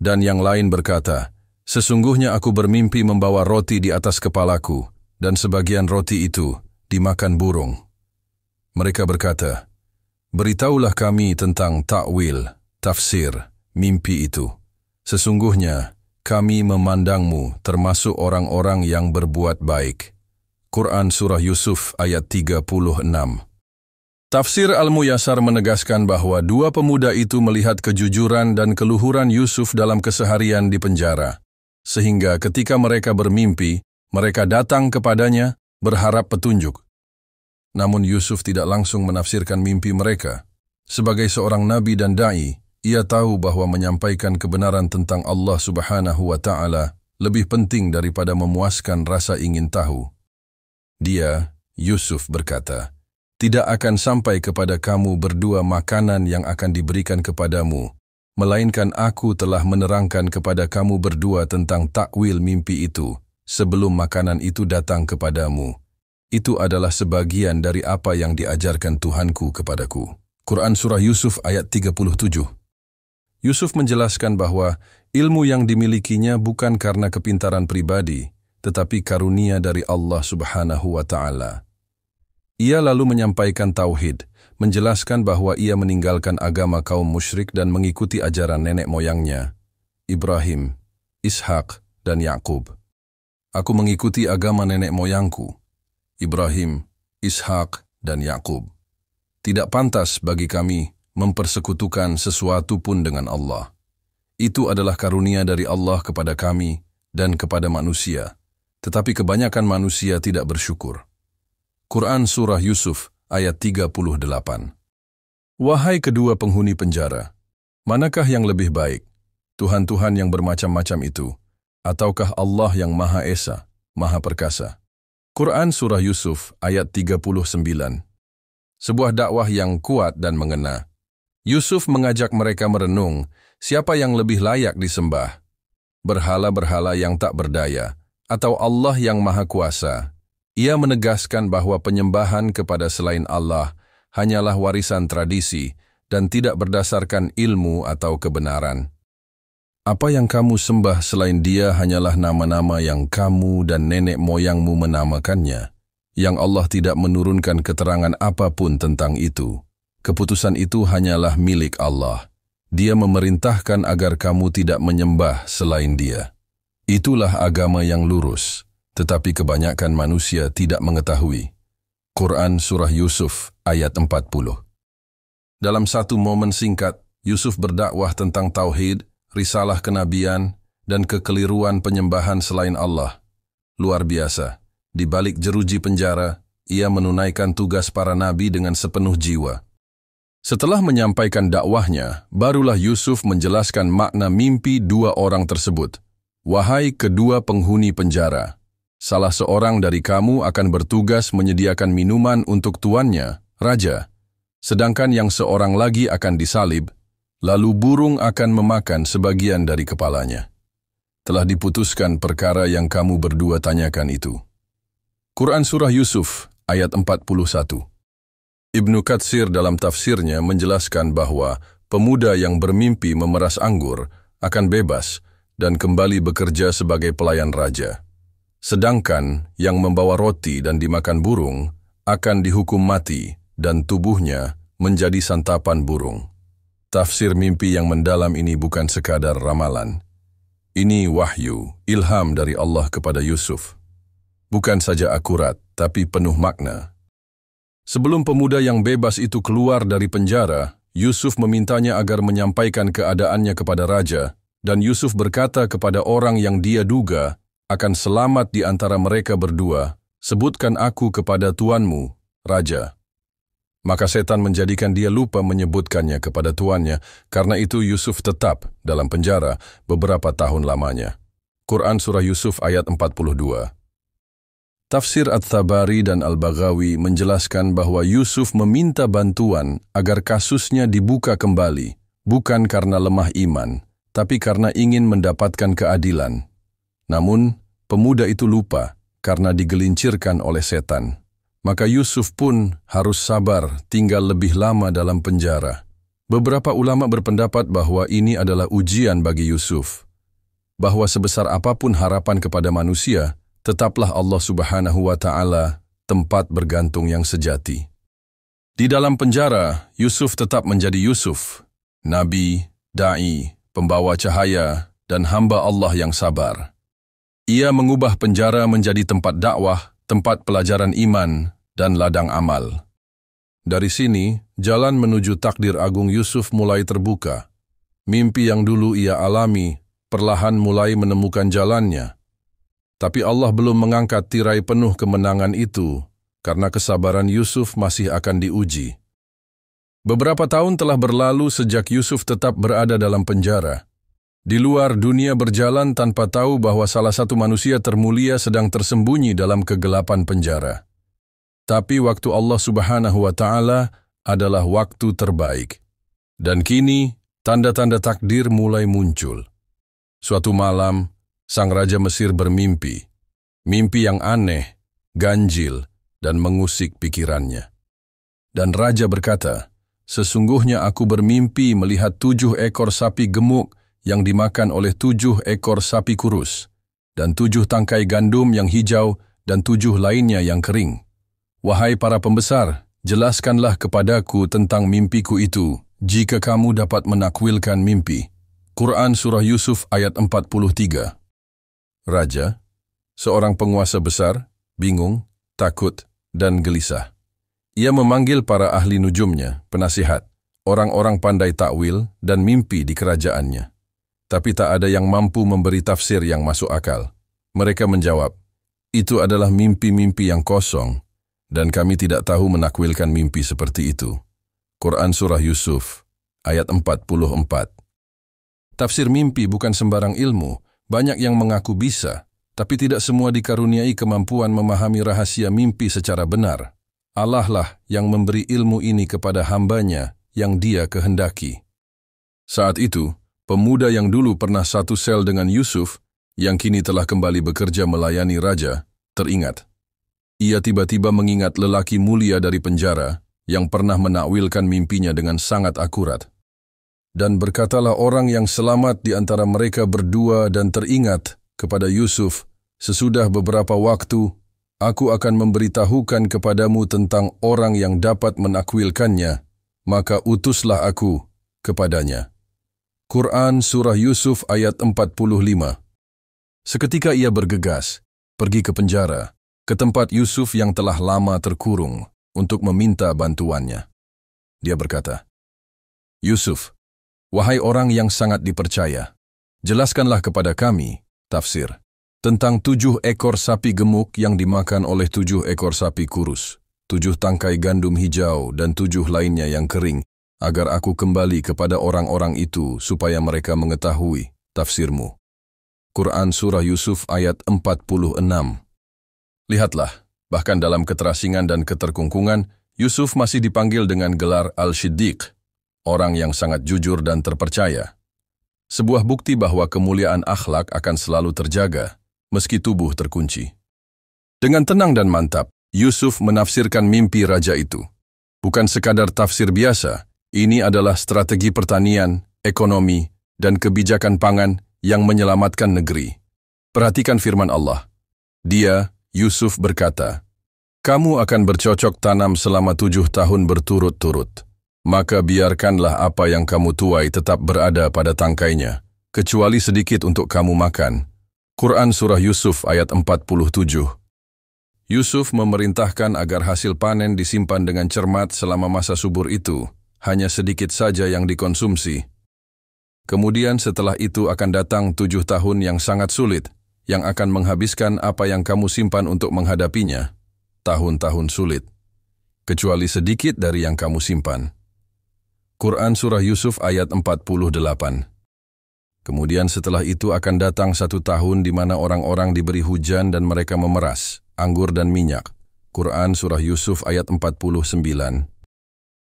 Dan yang lain berkata, "Sesungguhnya aku bermimpi membawa roti di atas kepalaku, dan sebagian roti itu dimakan burung." Mereka berkata, "Beritahulah kami tentang ta'wil, tafsir, mimpi itu. Sesungguhnya kami memandangmu termasuk orang-orang yang berbuat baik." Quran Surah Yusuf ayat 36. Tafsir Al-Muyassar menegaskan bahwa dua pemuda itu melihat kejujuran dan keluhuran Yusuf dalam keseharian di penjara, sehingga ketika mereka bermimpi, mereka datang kepadanya berharap petunjuk. Namun Yusuf tidak langsung menafsirkan mimpi mereka. Sebagai seorang nabi dan da'i, ia tahu bahwa menyampaikan kebenaran tentang Allah Subhanahu wa Ta'ala lebih penting daripada memuaskan rasa ingin tahu. Dia, Yusuf, berkata, "Tidak akan sampai kepada kamu berdua makanan yang akan diberikan kepadamu, melainkan aku telah menerangkan kepada kamu berdua tentang takwil mimpi itu sebelum makanan itu datang kepadamu. Itu adalah sebagian dari apa yang diajarkan Tuhanku kepadaku." Quran Surah Yusuf ayat 37. Yusuf menjelaskan bahwa ilmu yang dimilikinya bukan karena kepintaran pribadi, tetapi karunia dari Allah Subhanahu wa Ta'ala. Ia lalu menyampaikan tauhid, menjelaskan bahwa ia meninggalkan agama kaum musyrik dan mengikuti ajaran nenek moyangnya, Ibrahim, Ishak, dan Yakub. "Aku mengikuti agama nenek moyangku, Ibrahim, Ishak, dan Yakub. Tidak pantas bagi kami mempersekutukan sesuatu pun dengan Allah. Itu adalah karunia dari Allah kepada kami dan kepada manusia, tetapi kebanyakan manusia tidak bersyukur." Quran Surah Yusuf ayat 38. Wahai kedua penghuni penjara, manakah yang lebih baik, Tuhan-Tuhan yang bermacam-macam itu, ataukah Allah yang Maha Esa, Maha Perkasa? Quran Surah Yusuf ayat 39. Sebuah dakwah yang kuat dan mengena. Yusuf mengajak mereka merenung siapa yang lebih layak disembah, berhala-berhala yang tak berdaya, atau Allah yang Maha Kuasa. Ia menegaskan bahwa penyembahan kepada selain Allah hanyalah warisan tradisi dan tidak berdasarkan ilmu atau kebenaran. Apa yang kamu sembah selain Dia hanyalah nama-nama yang kamu dan nenek moyangmu menamakannya, yang Allah tidak menurunkan keterangan apapun tentang itu. Keputusan itu hanyalah milik Allah. Dia memerintahkan agar kamu tidak menyembah selain Dia. Itulah agama yang lurus, tetapi kebanyakan manusia tidak mengetahui. Quran Surah Yusuf ayat 40. Dalam satu momen singkat, Yusuf berdakwah tentang tauhid, risalah kenabian, dan kekeliruan penyembahan selain Allah. Luar biasa, di balik jeruji penjara, ia menunaikan tugas para nabi dengan sepenuh jiwa. Setelah menyampaikan dakwahnya, barulah Yusuf menjelaskan makna mimpi dua orang tersebut. "Wahai kedua penghuni penjara, salah seorang dari kamu akan bertugas menyediakan minuman untuk tuannya, raja, sedangkan yang seorang lagi akan disalib, lalu burung akan memakan sebagian dari kepalanya. Telah diputuskan perkara yang kamu berdua tanyakan itu." Quran Surah Yusuf ayat 41. Ibnu Katsir dalam tafsirnya menjelaskan bahwa pemuda yang bermimpi memeras anggur akan bebas dan kembali bekerja sebagai pelayan raja. Sedangkan yang membawa roti dan dimakan burung akan dihukum mati dan tubuhnya menjadi santapan burung. Tafsir mimpi yang mendalam ini bukan sekadar ramalan. Ini wahyu, ilham dari Allah kepada Yusuf. Bukan saja akurat, tapi penuh makna. Sebelum pemuda yang bebas itu keluar dari penjara, Yusuf memintanya agar menyampaikan keadaannya kepada raja, dan Yusuf berkata kepada orang yang dia duga akan selamat di antara mereka berdua, "Sebutkan aku kepada tuanmu, raja." Maka setan menjadikan dia lupa menyebutkannya kepada tuannya, karena itu Yusuf tetap dalam penjara beberapa tahun lamanya. Quran Surah Yusuf ayat 42. Tafsir At-Tabari dan Al-Baghawi menjelaskan bahwa Yusuf meminta bantuan agar kasusnya dibuka kembali, bukan karena lemah iman, tapi karena ingin mendapatkan keadilan. Namun, pemuda itu lupa karena digelincirkan oleh setan. Maka Yusuf pun harus sabar tinggal lebih lama dalam penjara. Beberapa ulama berpendapat bahwa ini adalah ujian bagi Yusuf, bahwa sebesar apapun harapan kepada manusia, tetaplah Allah Subhanahu wa Ta'ala tempat bergantung yang sejati. Di dalam penjara, Yusuf tetap menjadi Yusuf, nabi, da'i, pembawa cahaya, dan hamba Allah yang sabar. Ia mengubah penjara menjadi tempat dakwah, tempat pelajaran iman, dan ladang amal. Dari sini, jalan menuju takdir agung Yusuf mulai terbuka. Mimpi yang dulu ia alami, perlahan mulai menemukan jalannya. Tapi Allah belum mengangkat tirai penuh kemenangan itu, karena kesabaran Yusuf masih akan diuji. Beberapa tahun telah berlalu sejak Yusuf tetap berada dalam penjara. Di luar, dunia berjalan tanpa tahu bahwa salah satu manusia termulia sedang tersembunyi dalam kegelapan penjara. Tapi waktu Allah Subhanahu wa Ta'ala adalah waktu terbaik. Dan kini, tanda-tanda takdir mulai muncul. Suatu malam, sang Raja Mesir bermimpi. Mimpi yang aneh, ganjil, dan mengusik pikirannya. Dan Raja berkata, "Sesungguhnya aku bermimpi melihat 7 ekor sapi gemuk yang dimakan oleh 7 ekor sapi kurus, dan 7 tangkai gandum yang hijau dan 7 lainnya yang kering. Wahai para pembesar, jelaskanlah kepadaku tentang mimpiku itu, jika kamu dapat menakwilkan mimpi." Quran Surah Yusuf ayat 43. Raja, seorang penguasa besar, bingung, takut, dan gelisah. Ia memanggil para ahli nujumnya, penasihat, orang-orang pandai takwil dan mimpi di kerajaannya. Tapi tak ada yang mampu memberi tafsir yang masuk akal. Mereka menjawab, "Itu adalah mimpi-mimpi yang kosong, dan kami tidak tahu menakwilkan mimpi seperti itu." Quran Surah Yusuf, ayat 44. Tafsir mimpi bukan sembarang ilmu. Banyak yang mengaku bisa, tapi tidak semua dikaruniai kemampuan memahami rahasia mimpi secara benar. Allah lah yang memberi ilmu ini kepada hambanya yang Dia kehendaki. Saat itu, pemuda yang dulu pernah satu sel dengan Yusuf, yang kini telah kembali bekerja melayani raja, teringat. Ia tiba-tiba mengingat lelaki mulia dari penjara yang pernah menakwilkan mimpinya dengan sangat akurat. Dan berkatalah orang yang selamat di antara mereka berdua dan teringat kepada Yusuf, "Sesudah beberapa waktu, aku akan memberitahukan kepadamu tentang orang yang dapat menakwilkannya, maka utuslah aku kepadanya." Quran Surah Yusuf ayat 45. Seketika ia bergegas, pergi ke penjara, ke tempat Yusuf yang telah lama terkurung, untuk meminta bantuannya. Dia berkata, "Yusuf, wahai orang yang sangat dipercaya, jelaskanlah kepada kami, tafsir, tentang 7 ekor sapi gemuk yang dimakan oleh 7 ekor sapi kurus, 7 tangkai gandum hijau dan 7 lainnya yang kering, agar aku kembali kepada orang-orang itu supaya mereka mengetahui tafsirmu." Quran Surah Yusuf ayat 46. Lihatlah, bahkan dalam keterasingan dan keterkungkungan, Yusuf masih dipanggil dengan gelar Al-Shiddiq, orang yang sangat jujur dan terpercaya. Sebuah bukti bahwa kemuliaan akhlak akan selalu terjaga, meski tubuh terkunci. Dengan tenang dan mantap, Yusuf menafsirkan mimpi raja itu. Bukan sekadar tafsir biasa, ini adalah strategi pertanian, ekonomi, dan kebijakan pangan yang menyelamatkan negeri. Perhatikan firman Allah. Dia, Yusuf berkata, "Kamu akan bercocok tanam selama 7 tahun berturut-turut. Maka biarkanlah apa yang kamu tuai tetap berada pada tangkainya, kecuali sedikit untuk kamu makan." Quran Surah Yusuf ayat 47. Yusuf memerintahkan agar hasil panen disimpan dengan cermat selama masa subur itu, hanya sedikit saja yang dikonsumsi. Kemudian setelah itu akan datang 7 tahun yang sangat sulit, yang akan menghabiskan apa yang kamu simpan untuk menghadapinya. Tahun-tahun sulit, kecuali sedikit dari yang kamu simpan. Quran Surah Yusuf ayat 48. Kemudian setelah itu akan datang 1 tahun di mana orang-orang diberi hujan dan mereka memeras anggur dan minyak. Quran Surah Yusuf ayat 49.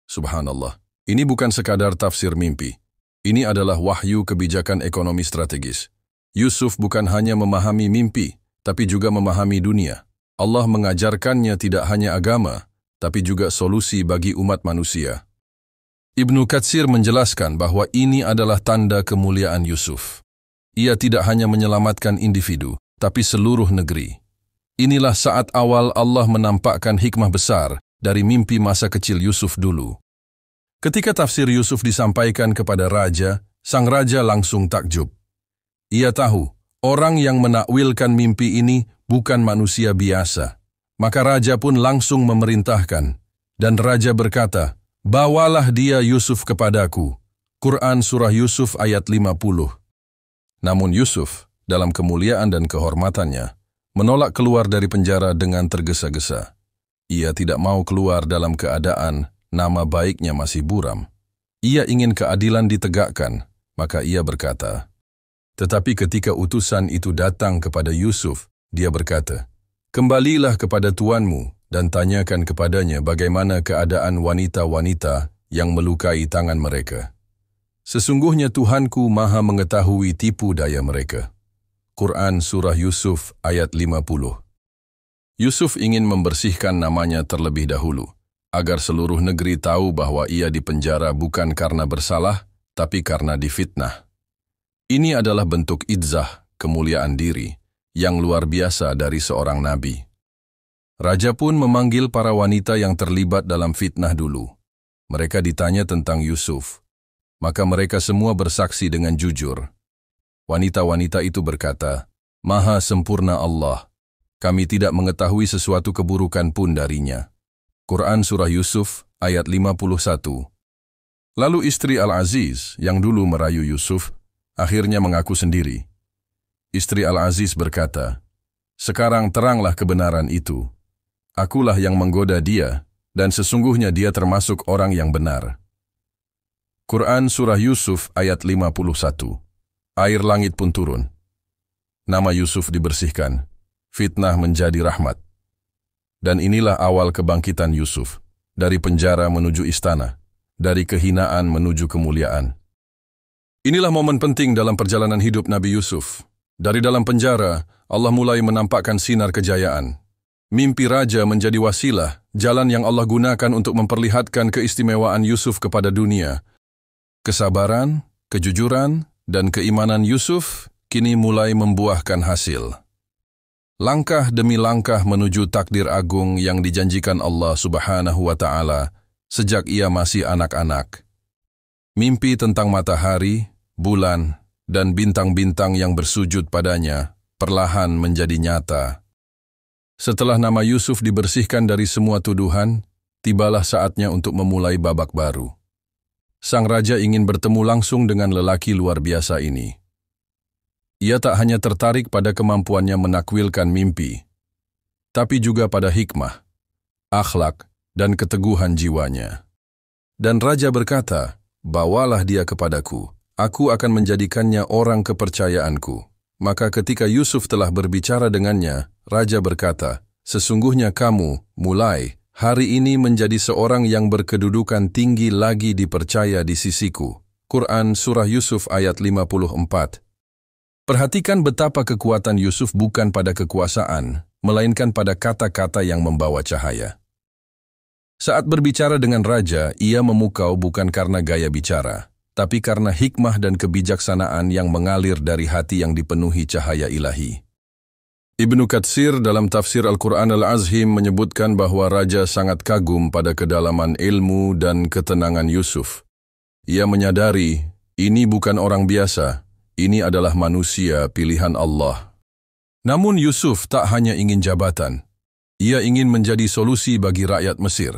Subhanallah, ini bukan sekadar tafsir mimpi. Ini adalah wahyu kebijakan ekonomi strategis. Yusuf bukan hanya memahami mimpi, tapi juga memahami dunia. Allah mengajarkannya tidak hanya agama, tapi juga solusi bagi umat manusia. Ibnu Katsir menjelaskan bahwa ini adalah tanda kemuliaan Yusuf. Ia tidak hanya menyelamatkan individu, tapi seluruh negeri. Inilah saat awal Allah menampakkan hikmah besar dari mimpi masa kecil Yusuf dulu. Ketika tafsir Yusuf disampaikan kepada raja, sang raja langsung takjub. Ia tahu, orang yang menakwilkan mimpi ini bukan manusia biasa. Maka raja pun langsung memerintahkan, Dan raja berkata, "Bawalah dia Yusuf kepadaku." Quran Surah Yusuf ayat 50. Namun Yusuf, dalam kemuliaan dan kehormatannya, menolak keluar dari penjara dengan tergesa-gesa. Ia tidak mau keluar dalam keadaan nama baiknya masih buram. Ia ingin keadilan ditegakkan, maka ia berkata. Tetapi ketika utusan itu datang kepada Yusuf, dia berkata, "Kembalilah kepada tuanmu dan tanyakan kepadanya bagaimana keadaan wanita-wanita yang melukai tangan mereka. Sesungguhnya Tuhanku maha mengetahui tipu daya mereka." Quran Surah Yusuf ayat 50. Yusuf ingin membersihkan namanya terlebih dahulu, agar seluruh negeri tahu bahwa ia dipenjara bukan karena bersalah, tapi karena difitnah. Ini adalah bentuk izzah, kemuliaan diri, yang luar biasa dari seorang nabi. Raja pun memanggil para wanita yang terlibat dalam fitnah dulu. Mereka ditanya tentang Yusuf. Maka mereka semua bersaksi dengan jujur. Wanita-wanita itu berkata, "Maha sempurna Allah. Kami tidak mengetahui sesuatu keburukan pun darinya." Quran Surah Yusuf ayat 51. Lalu istri Al-Aziz yang dulu merayu Yusuf, akhirnya mengaku sendiri. Istri Al-Aziz berkata, "Sekarang teranglah kebenaran itu. Akulah yang menggoda dia, dan sesungguhnya dia termasuk orang yang benar." Quran Surah Yusuf ayat 51. Air langit pun turun. Nama Yusuf dibersihkan. Fitnah menjadi rahmat. Dan inilah awal kebangkitan Yusuf, dari penjara menuju istana, dari kehinaan menuju kemuliaan. Inilah momen penting dalam perjalanan hidup Nabi Yusuf. Dari dalam penjara, Allah mulai menampakkan sinar kejayaan. Mimpi raja menjadi wasilah, jalan yang Allah gunakan untuk memperlihatkan keistimewaan Yusuf kepada dunia. Kesabaran, kejujuran, dan keimanan Yusuf kini mulai membuahkan hasil. Langkah demi langkah menuju takdir agung yang dijanjikan Allah Subhanahu wa Ta'ala sejak ia masih anak-anak. Mimpi tentang matahari, bulan, dan bintang-bintang yang bersujud padanya perlahan menjadi nyata. Setelah nama Yusuf dibersihkan dari semua tuduhan, tibalah saatnya untuk memulai babak baru. Sang raja ingin bertemu langsung dengan lelaki luar biasa ini. Ia tak hanya tertarik pada kemampuannya menakwilkan mimpi, tapi juga pada hikmah, akhlak, dan keteguhan jiwanya. Dan raja berkata, "Bawalah dia kepadaku. Aku akan menjadikannya orang kepercayaanku." Maka ketika Yusuf telah berbicara dengannya, raja berkata, "Sesungguhnya kamu, mulai hari ini menjadi seorang yang berkedudukan tinggi lagi dipercaya di sisiku." Quran Surah Yusuf ayat 54. Perhatikan betapa kekuatan Yusuf bukan pada kekuasaan, melainkan pada kata-kata yang membawa cahaya. Saat berbicara dengan raja, ia memukau bukan karena gaya bicara, tapi karena hikmah dan kebijaksanaan yang mengalir dari hati yang dipenuhi cahaya ilahi. Ibnu Katsir dalam tafsir Al-Quran Al-Azhim menyebutkan bahwa raja sangat kagum pada kedalaman ilmu dan ketenangan Yusuf. Ia menyadari, ini bukan orang biasa, ini adalah manusia pilihan Allah. Namun Yusuf tak hanya ingin jabatan, ia ingin menjadi solusi bagi rakyat Mesir.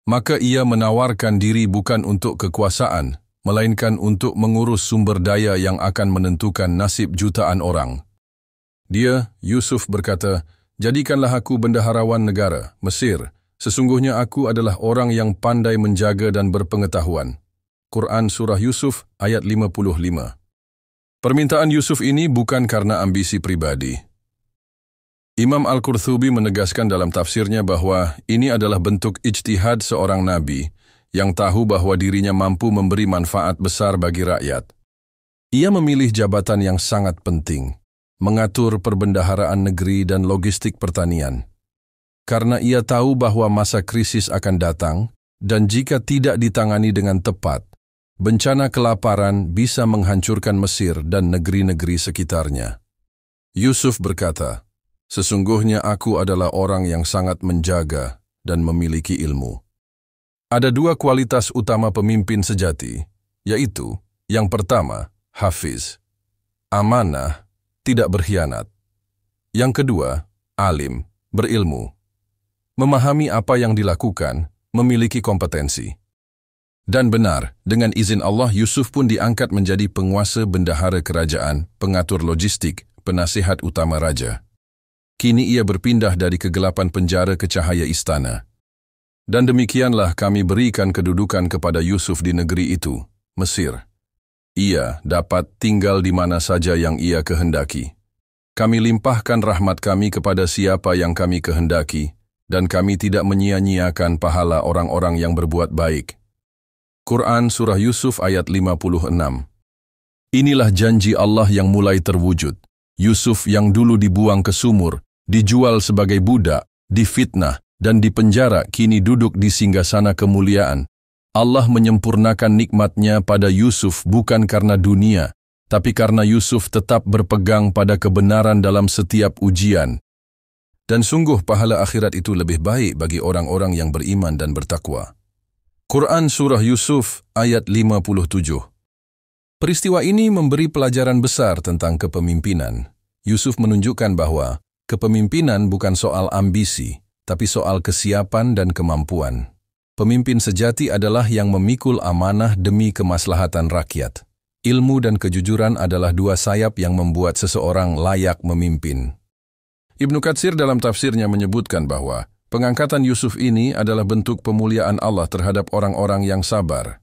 Maka ia menawarkan diri bukan untuk kekuasaan, melainkan untuk mengurus sumber daya yang akan menentukan nasib jutaan orang. Dia, Yusuf, berkata, "Jadikanlah aku bendaharawan negara, Mesir. Sesungguhnya aku adalah orang yang pandai menjaga dan berpengetahuan." Quran Surah Yusuf ayat 55. Permintaan Yusuf ini bukan karena ambisi pribadi. Imam Al-Qurtubi menegaskan dalam tafsirnya bahwa ini adalah bentuk ijtihad seorang nabi yang tahu bahwa dirinya mampu memberi manfaat besar bagi rakyat. Ia memilih jabatan yang sangat penting, mengatur perbendaharaan negeri dan logistik pertanian. Karena ia tahu bahwa masa krisis akan datang, dan jika tidak ditangani dengan tepat, bencana kelaparan bisa menghancurkan Mesir dan negeri-negeri sekitarnya. Yusuf berkata, "Sesungguhnya aku adalah orang yang sangat menjaga dan memiliki ilmu." Ada dua kualitas utama pemimpin sejati, yaitu, yang pertama, hafiz, amanah, tidak berkhianat. Yang kedua, alim, berilmu, memahami apa yang dilakukan, memiliki kompetensi. Dan benar, dengan izin Allah Yusuf pun diangkat menjadi penguasa bendahara kerajaan, pengatur logistik, penasihat utama raja. Kini ia berpindah dari kegelapan penjara ke cahaya istana. Dan demikianlah kami berikan kedudukan kepada Yusuf di negeri itu, Mesir. Ia dapat tinggal di mana saja yang ia kehendaki. Kami limpahkan rahmat kami kepada siapa yang kami kehendaki, dan kami tidak menyia-nyiakan pahala orang-orang yang berbuat baik. Quran Surah Yusuf ayat 56. Inilah janji Allah yang mulai terwujud. Yusuf yang dulu dibuang ke sumur, dijual sebagai budak, difitnah, dan dipenjara kini duduk di singgasana kemuliaan. Allah menyempurnakan nikmatnya pada Yusuf bukan karena dunia, tapi karena Yusuf tetap berpegang pada kebenaran dalam setiap ujian. Dan sungguh pahala akhirat itu lebih baik bagi orang-orang yang beriman dan bertakwa. Quran Surah Yusuf ayat 57. Peristiwa ini memberi pelajaran besar tentang kepemimpinan. Yusuf menunjukkan bahwa kepemimpinan bukan soal ambisi, tapi soal kesiapan dan kemampuan. Pemimpin sejati adalah yang memikul amanah demi kemaslahatan rakyat. Ilmu dan kejujuran adalah dua sayap yang membuat seseorang layak memimpin. Ibnu Katsir dalam tafsirnya menyebutkan bahwa pengangkatan Yusuf ini adalah bentuk pemuliaan Allah terhadap orang-orang yang sabar.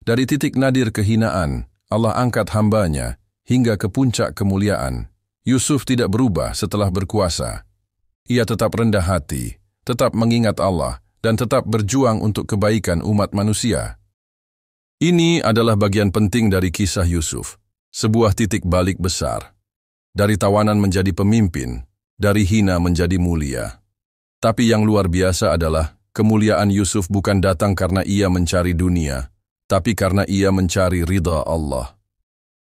Dari titik nadir kehinaan, Allah angkat hambanya hingga ke puncak kemuliaan. Yusuf tidak berubah setelah berkuasa. Ia tetap rendah hati, tetap mengingat Allah, dan tetap berjuang untuk kebaikan umat manusia. Ini adalah bagian penting dari kisah Yusuf, sebuah titik balik besar. Dari tawanan menjadi pemimpin, dari hina menjadi mulia. Tapi yang luar biasa adalah, kemuliaan Yusuf bukan datang karena ia mencari dunia, tapi karena ia mencari ridha Allah.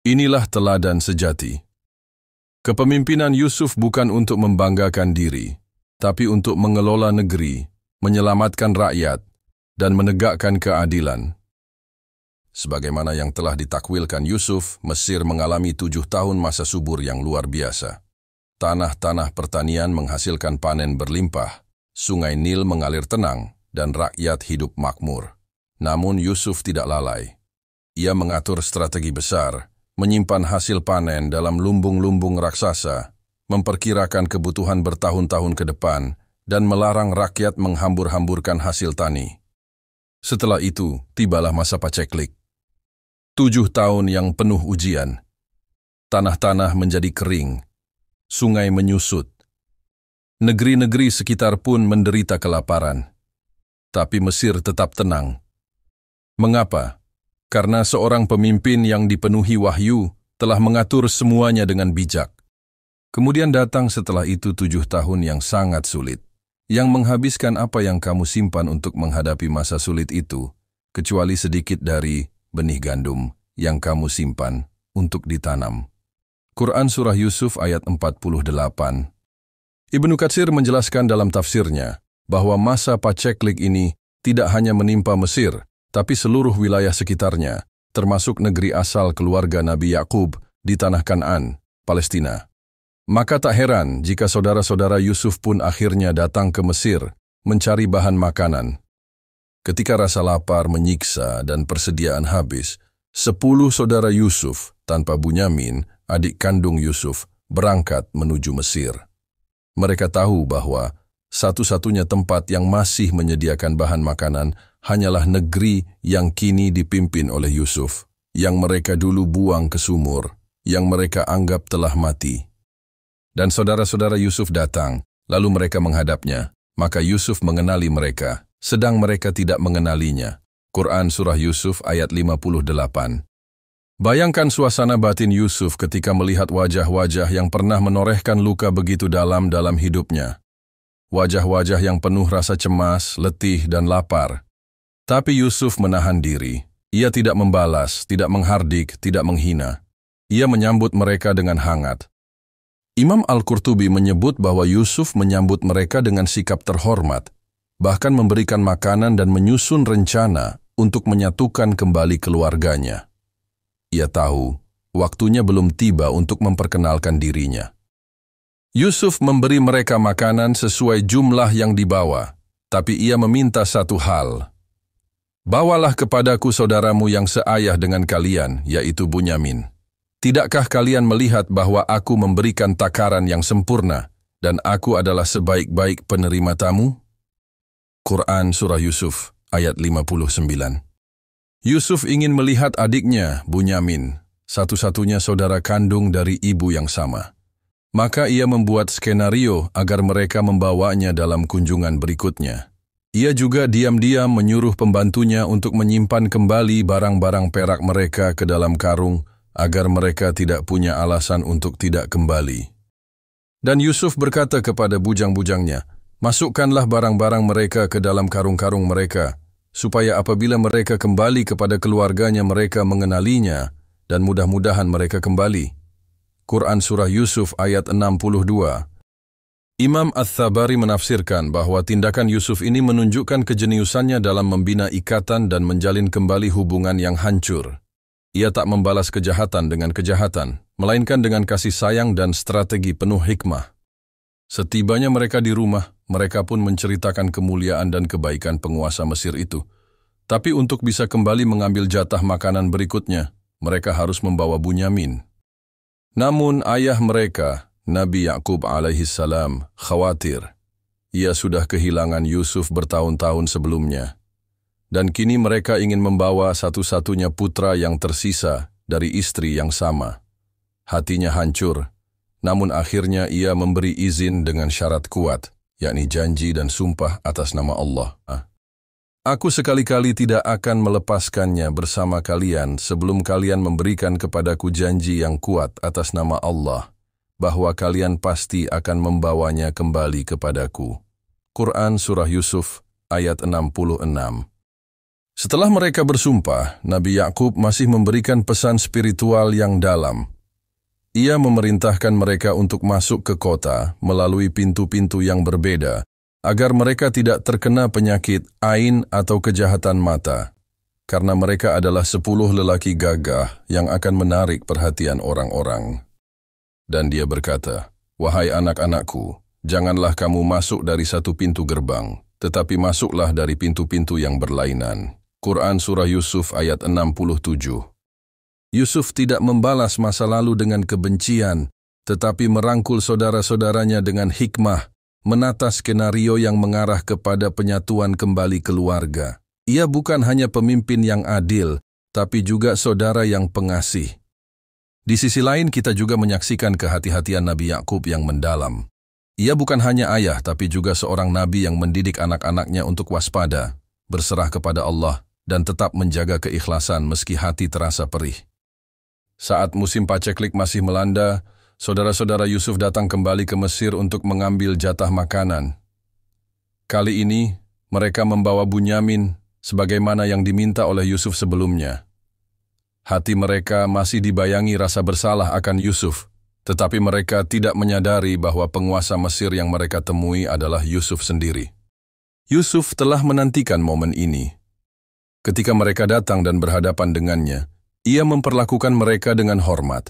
Inilah teladan sejati. Kepemimpinan Yusuf bukan untuk membanggakan diri, tapi untuk mengelola negeri, menyelamatkan rakyat, dan menegakkan keadilan. Sebagaimana yang telah ditakwilkan Yusuf, Mesir mengalami 7 tahun masa subur yang luar biasa. Tanah-tanah pertanian menghasilkan panen berlimpah, Sungai Nil mengalir tenang, dan rakyat hidup makmur. Namun Yusuf tidak lalai. Ia mengatur strategi besar, menyimpan hasil panen dalam lumbung-lumbung raksasa, memperkirakan kebutuhan bertahun-tahun ke depan, dan melarang rakyat menghambur-hamburkan hasil tani. Setelah itu, tibalah masa paceklik. 7 tahun yang penuh ujian. Tanah-tanah menjadi kering, sungai menyusut. Negeri-negeri sekitar pun menderita kelaparan. Tapi Mesir tetap tenang. Mengapa? Karena seorang pemimpin yang dipenuhi wahyu telah mengatur semuanya dengan bijak. Kemudian datang setelah itu 7 tahun yang sangat sulit, yang menghabiskan apa yang kamu simpan untuk menghadapi masa sulit itu, kecuali sedikit dari benih gandum yang kamu simpan untuk ditanam. Quran Surah Yusuf ayat 48. Ibnu Katsir menjelaskan dalam tafsirnya bahwa masa paceklik ini tidak hanya menimpa Mesir, tapi seluruh wilayah sekitarnya, termasuk negeri asal keluarga Nabi Yakub di tanah Kan'an, Palestina. Maka tak heran jika saudara-saudara Yusuf pun akhirnya datang ke Mesir mencari bahan makanan. Ketika rasa lapar menyiksa dan persediaan habis, 10 saudara Yusuf tanpa Bunyamin, adik kandung Yusuf, berangkat menuju Mesir. Mereka tahu bahwa satu-satunya tempat yang masih menyediakan bahan makanan hanyalah negeri yang kini dipimpin oleh Yusuf, yang mereka dulu buang ke sumur, yang mereka anggap telah mati. Dan saudara-saudara Yusuf datang, lalu mereka menghadapnya, maka Yusuf mengenali mereka, sedang mereka tidak mengenalinya. Quran Surah Yusuf ayat 58. Bayangkan suasana batin Yusuf ketika melihat wajah-wajah yang pernah menorehkan luka begitu dalam hidupnya. Wajah-wajah yang penuh rasa cemas, letih, dan lapar. Tapi Yusuf menahan diri. Ia tidak membalas, tidak menghardik, tidak menghina. Ia menyambut mereka dengan hangat. Imam Al-Qurtubi menyebut bahwa Yusuf menyambut mereka dengan sikap terhormat, bahkan memberikan makanan dan menyusun rencana untuk menyatukan kembali keluarganya. Ia tahu, waktunya belum tiba untuk memperkenalkan dirinya. Yusuf memberi mereka makanan sesuai jumlah yang dibawa, tapi ia meminta satu hal. Bawalah kepadaku saudaramu yang seayah dengan kalian, yaitu Bunyamin. Tidakkah kalian melihat bahwa aku memberikan takaran yang sempurna, dan aku adalah sebaik-baik penerima tamu? Quran Surah Yusuf, ayat 59. Yusuf ingin melihat adiknya, Bunyamin, satu-satunya saudara kandung dari ibu yang sama. Maka ia membuat skenario agar mereka membawanya dalam kunjungan berikutnya. Ia juga diam-diam menyuruh pembantunya untuk menyimpan kembali barang-barang perak mereka ke dalam karung agar mereka tidak punya alasan untuk tidak kembali. Dan Yusuf berkata kepada bujang-bujangnya, "Masukkanlah barang-barang mereka ke dalam karung-karung mereka, supaya apabila mereka kembali kepada keluarganya mereka mengenalinya, dan mudah-mudahan mereka kembali." Quran Surah Yusuf ayat 62. Imam Ats-Tsabari menafsirkan bahwa tindakan Yusuf ini menunjukkan kejeniusannya dalam membina ikatan dan menjalin kembali hubungan yang hancur. Ia tak membalas kejahatan dengan kejahatan, melainkan dengan kasih sayang dan strategi penuh hikmah. Setibanya mereka di rumah, mereka pun menceritakan kemuliaan dan kebaikan penguasa Mesir itu. Tapi untuk bisa kembali mengambil jatah makanan berikutnya, mereka harus membawa Bunyamin. Namun ayah mereka, Nabi Yakub alaihissalam, khawatir. Ia sudah kehilangan Yusuf bertahun-tahun sebelumnya. Dan kini mereka ingin membawa satu-satunya putra yang tersisa dari istri yang sama. Hatinya hancur, namun akhirnya ia memberi izin dengan syarat kuat, yakni janji dan sumpah atas nama Allah. Aku sekali-kali tidak akan melepaskannya bersama kalian sebelum kalian memberikan kepadaku janji yang kuat atas nama Allah, bahwa kalian pasti akan membawanya kembali kepadaku. Quran Surah Yusuf ayat 66. Setelah mereka bersumpah, Nabi Yakub masih memberikan pesan spiritual yang dalam. Ia memerintahkan mereka untuk masuk ke kota melalui pintu-pintu yang berbeda, agar mereka tidak terkena penyakit ain atau kejahatan mata, karena mereka adalah 10 lelaki gagah yang akan menarik perhatian orang-orang. Dan dia berkata, "Wahai anak-anakku, janganlah kamu masuk dari satu pintu gerbang, tetapi masuklah dari pintu-pintu yang berlainan." Quran Surah Yusuf ayat 67. Yusuf tidak membalas masa lalu dengan kebencian, tetapi merangkul saudara-saudaranya dengan hikmah, menata skenario yang mengarah kepada penyatuan kembali keluarga. Ia bukan hanya pemimpin yang adil, tapi juga saudara yang pengasih. Di sisi lain kita juga menyaksikan kehati-hatian Nabi Yakub yang mendalam. Ia bukan hanya ayah tapi juga seorang nabi yang mendidik anak-anaknya untuk waspada, berserah kepada Allah, dan tetap menjaga keikhlasan meski hati terasa perih. Saat musim paceklik masih melanda, saudara-saudara Yusuf datang kembali ke Mesir untuk mengambil jatah makanan. Kali ini, mereka membawa Bunyamin sebagaimana yang diminta oleh Yusuf sebelumnya. Hati mereka masih dibayangi rasa bersalah akan Yusuf, tetapi mereka tidak menyadari bahwa penguasa Mesir yang mereka temui adalah Yusuf sendiri. Yusuf telah menantikan momen ini. Ketika mereka datang dan berhadapan dengannya, ia memperlakukan mereka dengan hormat.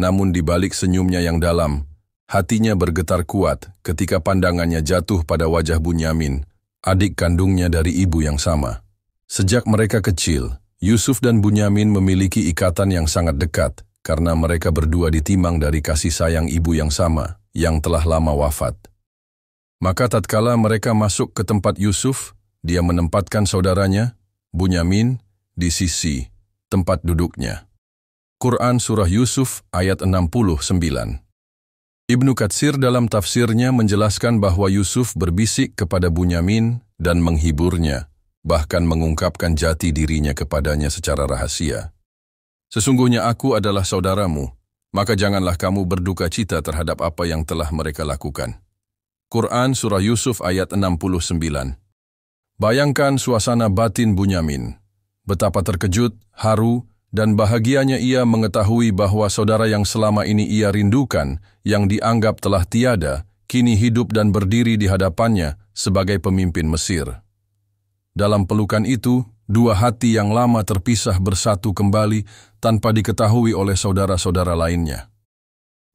Namun di balik senyumnya yang dalam, hatinya bergetar kuat ketika pandangannya jatuh pada wajah Bunyamin, adik kandungnya dari ibu yang sama. Sejak mereka kecil, Yusuf dan Bunyamin memiliki ikatan yang sangat dekat karena mereka berdua ditimang dari kasih sayang ibu yang sama, yang telah lama wafat. Maka tatkala mereka masuk ke tempat Yusuf, dia menempatkan saudaranya, Bunyamin, di sisi tempat duduknya. Quran Surah Yusuf ayat 69. Ibnu Katsir dalam tafsirnya menjelaskan bahwa Yusuf berbisik kepada Bunyamin dan menghiburnya, bahkan mengungkapkan jati dirinya kepadanya secara rahasia. "Sesungguhnya aku adalah saudaramu, maka janganlah kamu berduka cita terhadap apa yang telah mereka lakukan." Quran Surah Yusuf ayat 69. Bayangkan suasana batin Bunyamin. Betapa terkejut, haru, dan bahagianya ia mengetahui bahwa saudara yang selama ini ia rindukan, yang dianggap telah tiada, kini hidup dan berdiri di hadapannya sebagai pemimpin Mesir. Dalam pelukan itu, dua hati yang lama terpisah bersatu kembali tanpa diketahui oleh saudara-saudara lainnya.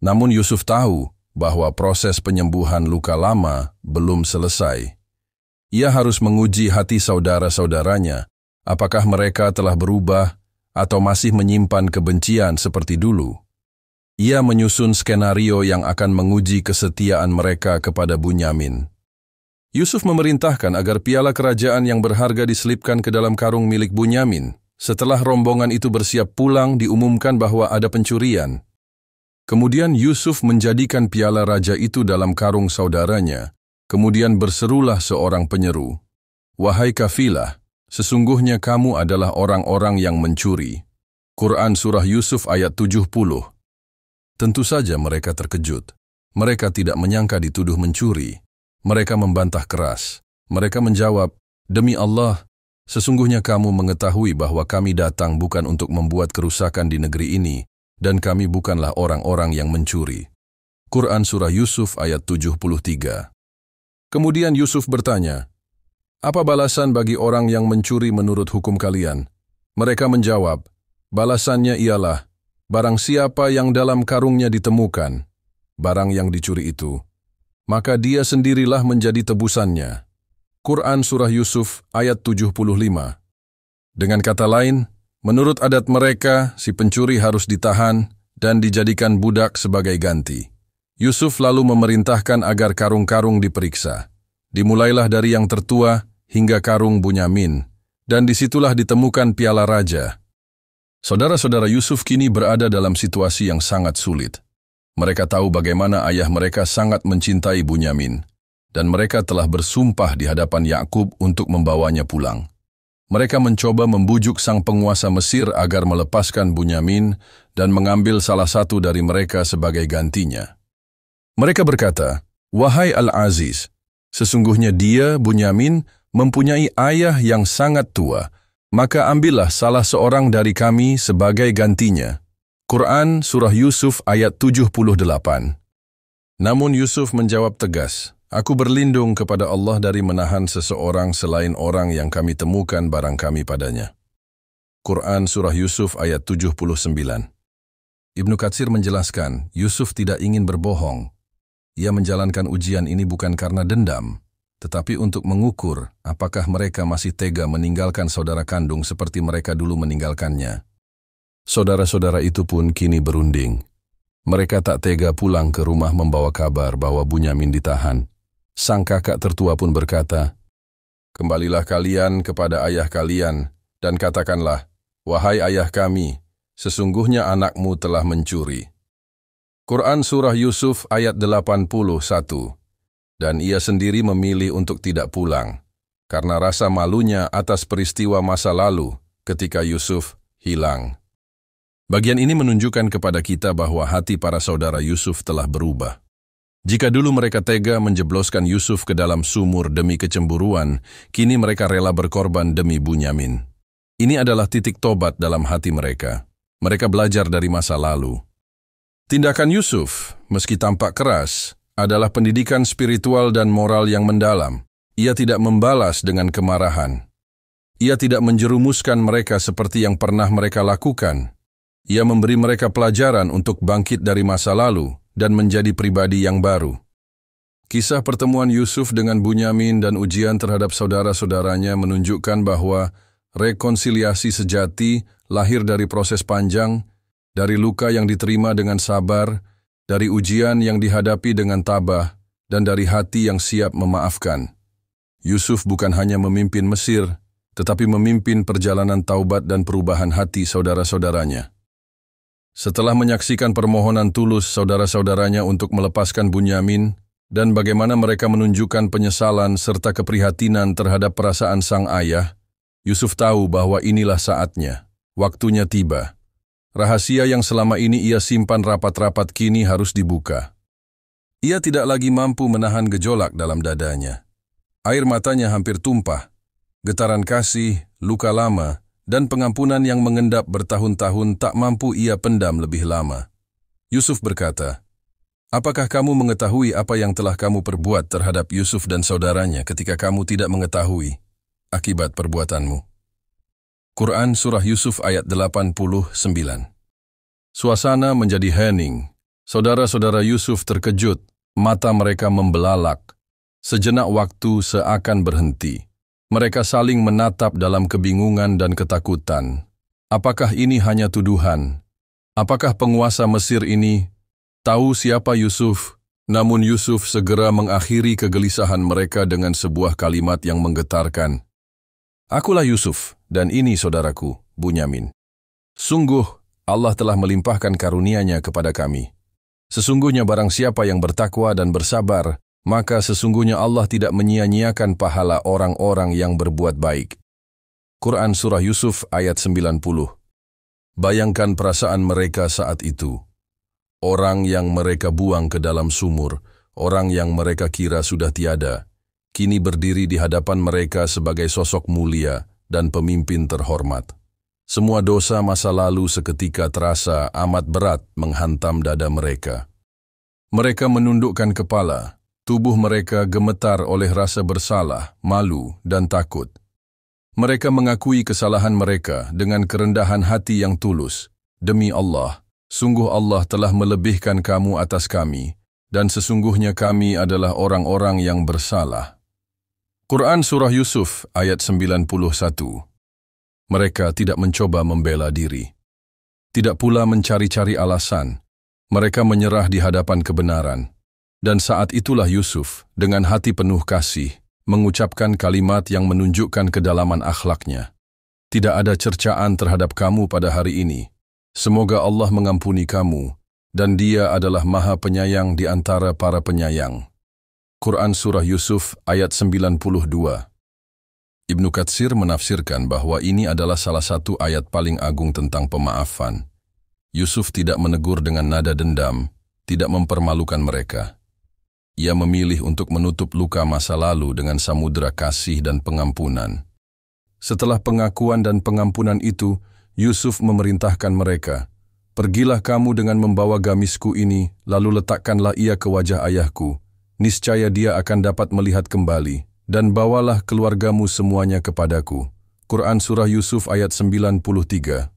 Namun Yusuf tahu bahwa proses penyembuhan luka lama belum selesai. Ia harus menguji hati saudara-saudaranya, apakah mereka telah berubah atau masih menyimpan kebencian seperti dulu. Ia menyusun skenario yang akan menguji kesetiaan mereka kepada Bunyamin. Yusuf memerintahkan agar piala kerajaan yang berharga diselipkan ke dalam karung milik Bunyamin. Setelah rombongan itu bersiap pulang, diumumkan bahwa ada pencurian. Kemudian Yusuf menjadikan piala raja itu dalam karung saudaranya. Kemudian berserulah seorang penyeru, "Wahai kafilah, sesungguhnya kamu adalah orang-orang yang mencuri." Quran Surah Yusuf ayat 70. Tentu saja mereka terkejut. Mereka tidak menyangka dituduh mencuri. Mereka membantah keras. Mereka menjawab, "Demi Allah, sesungguhnya kamu mengetahui bahwa kami datang bukan untuk membuat kerusakan di negeri ini, dan kami bukanlah orang-orang yang mencuri." Quran Surah Yusuf ayat 73. Kemudian Yusuf bertanya, "Apa balasan bagi orang yang mencuri menurut hukum kalian?" Mereka menjawab, "Balasannya ialah, barang siapa yang dalam karungnya ditemukan, barang yang dicuri itu, maka dia sendirilah menjadi tebusannya." Quran Surah Yusuf ayat 75. Dengan kata lain, menurut adat mereka, si pencuri harus ditahan dan dijadikan budak sebagai ganti. Yusuf lalu memerintahkan agar karung-karung diperiksa. Dimulailah dari yang tertua hingga karung Bunyamin, dan disitulah ditemukan piala raja. Saudara-saudara Yusuf kini berada dalam situasi yang sangat sulit. Mereka tahu bagaimana ayah mereka sangat mencintai Bunyamin, dan mereka telah bersumpah di hadapan Yakub untuk membawanya pulang. Mereka mencoba membujuk sang penguasa Mesir agar melepaskan Bunyamin dan mengambil salah satu dari mereka sebagai gantinya. Mereka berkata, "Wahai Al-Aziz, sesungguhnya dia, Bunyamin, mempunyai ayah yang sangat tua, maka ambillah salah seorang dari kami sebagai gantinya." Quran Surah Yusuf ayat 78. Namun Yusuf menjawab tegas, "Aku berlindung kepada Allah dari menahan seseorang selain orang yang kami temukan barang kami padanya." Quran Surah Yusuf ayat 79. Ibnu Katsir menjelaskan, Yusuf tidak ingin berbohong. Ia menjalankan ujian ini bukan karena dendam, tetapi untuk mengukur apakah mereka masih tega meninggalkan saudara kandung seperti mereka dulu meninggalkannya. Saudara-saudara itu pun kini berunding. Mereka tak tega pulang ke rumah membawa kabar bahwa Bunyamin ditahan. Sang kakak tertua pun berkata, "Kembalilah kalian kepada ayah kalian, dan katakanlah, 'Wahai ayah kami, sesungguhnya anakmu telah mencuri.'" Quran Surah Yusuf ayat 81. Dan ia sendiri memilih untuk tidak pulang, karena rasa malunya atas peristiwa masa lalu ketika Yusuf hilang. Bagian ini menunjukkan kepada kita bahwa hati para saudara Yusuf telah berubah. Jika dulu mereka tega menjebloskan Yusuf ke dalam sumur demi kecemburuan, kini mereka rela berkorban demi Bunyamin. Ini adalah titik tobat dalam hati mereka. Mereka belajar dari masa lalu. Tindakan Yusuf, meski tampak keras, adalah pendidikan spiritual dan moral yang mendalam. Ia tidak membalas dengan kemarahan. Ia tidak menjerumuskan mereka seperti yang pernah mereka lakukan. Ia memberi mereka pelajaran untuk bangkit dari masa lalu dan menjadi pribadi yang baru. Kisah pertemuan Yusuf dengan Bunyamin dan ujian terhadap saudara-saudaranya menunjukkan bahwa rekonsiliasi sejati lahir dari proses panjang, dari luka yang diterima dengan sabar, dari ujian yang dihadapi dengan tabah, dan dari hati yang siap memaafkan. Yusuf bukan hanya memimpin Mesir, tetapi memimpin perjalanan taubat dan perubahan hati saudara-saudaranya. Setelah menyaksikan permohonan tulus saudara-saudaranya untuk melepaskan Bunyamin, dan bagaimana mereka menunjukkan penyesalan serta keprihatinan terhadap perasaan sang ayah, Yusuf tahu bahwa inilah saatnya, waktunya tiba. Rahasia yang selama ini ia simpan rapat-rapat kini harus dibuka. Ia tidak lagi mampu menahan gejolak dalam dadanya. Air matanya hampir tumpah. Getaran kasih, luka lama, dan pengampunan yang mengendap bertahun-tahun tak mampu ia pendam lebih lama. Yusuf berkata, "Apakah kamu mengetahui apa yang telah kamu perbuat terhadap Yusuf dan saudaranya ketika kamu tidak mengetahui akibat perbuatanmu?" Quran Surah Yusuf ayat 89. Suasana menjadi hening. Saudara-saudara Yusuf terkejut, mata mereka membelalak. Sejenak waktu seakan berhenti. Mereka saling menatap dalam kebingungan dan ketakutan. Apakah ini hanya tuduhan? Apakah penguasa Mesir ini tahu siapa Yusuf? Namun Yusuf segera mengakhiri kegelisahan mereka dengan sebuah kalimat yang menggetarkan. Akulah Yusuf, dan ini saudaraku, Bunyamin. Sungguh, Allah telah melimpahkan karunia-Nya kepada kami. Sesungguhnya barang siapa yang bertakwa dan bersabar, maka sesungguhnya Allah tidak menyia-nyiakan pahala orang-orang yang berbuat baik. Quran Surah Yusuf ayat 90. Bayangkan perasaan mereka saat itu. Orang yang mereka buang ke dalam sumur, orang yang mereka kira sudah tiada, kini berdiri di hadapan mereka sebagai sosok mulia dan pemimpin terhormat. Semua dosa masa lalu seketika terasa amat berat menghantam dada mereka. Mereka menundukkan kepala, tubuh mereka gemetar oleh rasa bersalah, malu, dan takut. Mereka mengakui kesalahan mereka dengan kerendahan hati yang tulus. Demi Allah, sungguh Allah telah melebihkan kamu atas kami, dan sesungguhnya kami adalah orang-orang yang bersalah. Quran Surah Yusuf ayat 91. Mereka tidak mencoba membela diri. Tidak pula mencari-cari alasan. Mereka menyerah di hadapan kebenaran. Dan saat itulah Yusuf, dengan hati penuh kasih, mengucapkan kalimat yang menunjukkan kedalaman akhlaknya. Tidak ada cercaan terhadap kamu pada hari ini. Semoga Allah mengampuni kamu, dan Dia adalah Maha Penyayang di antara para penyayang. Quran Surah Yusuf ayat 92. Ibnu Katsir menafsirkan bahwa ini adalah salah satu ayat paling agung tentang pemaafan. Yusuf tidak menegur dengan nada dendam, tidak mempermalukan mereka. Ia memilih untuk menutup luka masa lalu dengan samudera kasih dan pengampunan. Setelah pengakuan dan pengampunan itu, Yusuf memerintahkan mereka, "Pergilah kamu dengan membawa gamisku ini, lalu letakkanlah ia ke wajah ayahku. Niscaya dia akan dapat melihat kembali. Dan bawalah keluargamu semuanya kepadaku." Quran Surah Yusuf ayat 93.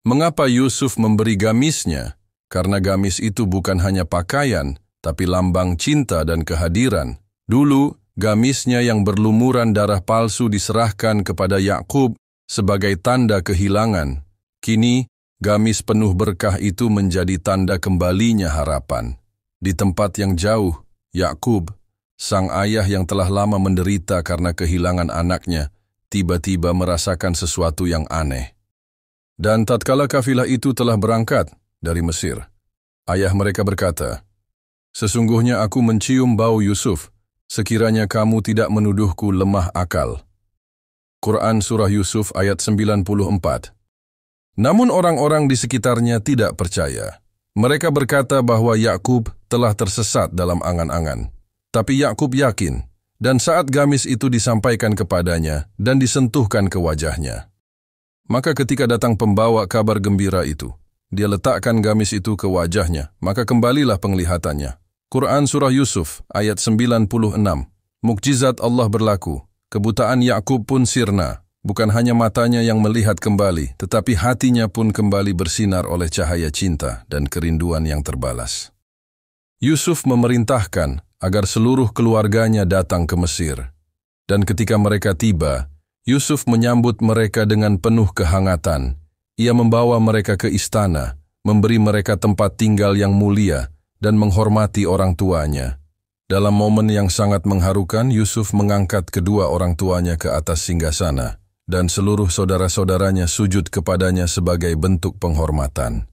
Mengapa Yusuf memberi gamisnya? Karena gamis itu bukan hanya pakaian, tapi lambang cinta dan kehadiran. Dulu, gamisnya yang berlumuran darah palsu diserahkan kepada Yakub sebagai tanda kehilangan. Kini, gamis penuh berkah itu menjadi tanda kembalinya harapan. Di tempat yang jauh, Yakub, sang ayah yang telah lama menderita karena kehilangan anaknya, tiba-tiba merasakan sesuatu yang aneh. Dan tatkala kafilah itu telah berangkat dari Mesir, ayah mereka berkata, "Sesungguhnya aku mencium bau Yusuf, sekiranya kamu tidak menuduhku lemah akal." Quran Surah Yusuf ayat 94. Namun orang-orang di sekitarnya tidak percaya. Mereka berkata bahwa Yakub telah tersesat dalam angan-angan. Tapi Yakub yakin, dan saat gamis itu disampaikan kepadanya dan disentuhkan ke wajahnya. Maka ketika datang pembawa kabar gembira itu, dia letakkan gamis itu ke wajahnya, maka kembalilah penglihatannya. Quran Surah Yusuf ayat 96. Mukjizat Allah berlaku, kebutaan Yakub pun sirna, bukan hanya matanya yang melihat kembali, tetapi hatinya pun kembali bersinar oleh cahaya cinta dan kerinduan yang terbalas. Yusuf memerintahkan agar seluruh keluarganya datang ke Mesir. Dan ketika mereka tiba, Yusuf menyambut mereka dengan penuh kehangatan. Ia membawa mereka ke istana, memberi mereka tempat tinggal yang mulia, dan menghormati orang tuanya. Dalam momen yang sangat mengharukan, Yusuf mengangkat kedua orang tuanya ke atas singgasana, dan seluruh saudara-saudaranya sujud kepadanya sebagai bentuk penghormatan.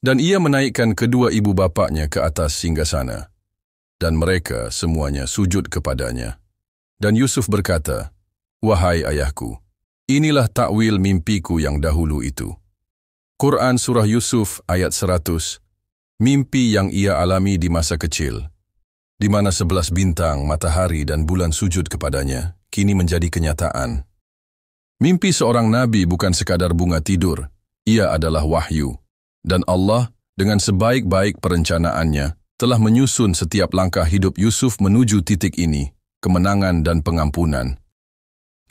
Dan ia menaikkan kedua ibu bapaknya ke atas singgasana. Dan mereka semuanya sujud kepadanya. Dan Yusuf berkata, "Wahai ayahku, inilah takwil mimpiku yang dahulu itu." Quran Surah Yusuf ayat 100. Mimpi yang ia alami di masa kecil, di mana 11 bintang, matahari, dan bulan sujud kepadanya, kini menjadi kenyataan. Mimpi seorang nabi bukan sekadar bunga tidur, ia adalah wahyu. Dan Allah, dengan sebaik-baik perencanaannya, telah menyusun setiap langkah hidup Yusuf menuju titik ini, kemenangan dan pengampunan.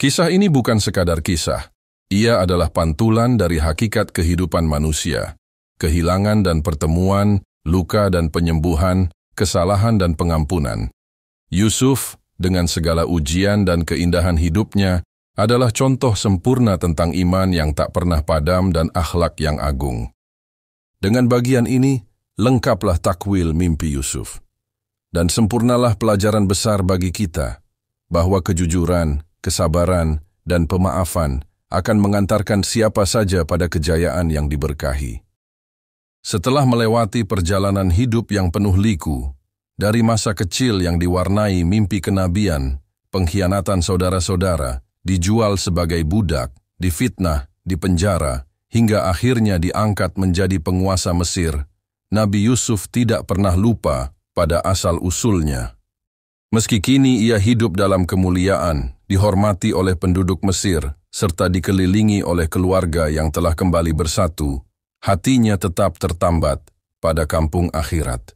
Kisah ini bukan sekadar kisah. Ia adalah pantulan dari hakikat kehidupan manusia. Kehilangan dan pertemuan, luka dan penyembuhan, kesalahan dan pengampunan. Yusuf, dengan segala ujian dan keindahan hidupnya, adalah contoh sempurna tentang iman yang tak pernah padam dan akhlak yang agung. Dengan bagian ini, lengkaplah takwil mimpi Yusuf. Dan sempurnalah pelajaran besar bagi kita, bahwa kejujuran, kesabaran, dan pemaafan akan mengantarkan siapa saja pada kejayaan yang diberkahi. Setelah melewati perjalanan hidup yang penuh liku, dari masa kecil yang diwarnai mimpi kenabian, pengkhianatan saudara-saudara, dijual sebagai budak, difitnah, dipenjara, hingga akhirnya diangkat menjadi penguasa Mesir, Nabi Yusuf tidak pernah lupa pada asal-usulnya. Meski kini ia hidup dalam kemuliaan, dihormati oleh penduduk Mesir, serta dikelilingi oleh keluarga yang telah kembali bersatu, hatinya tetap tertambat pada kampung akhirat.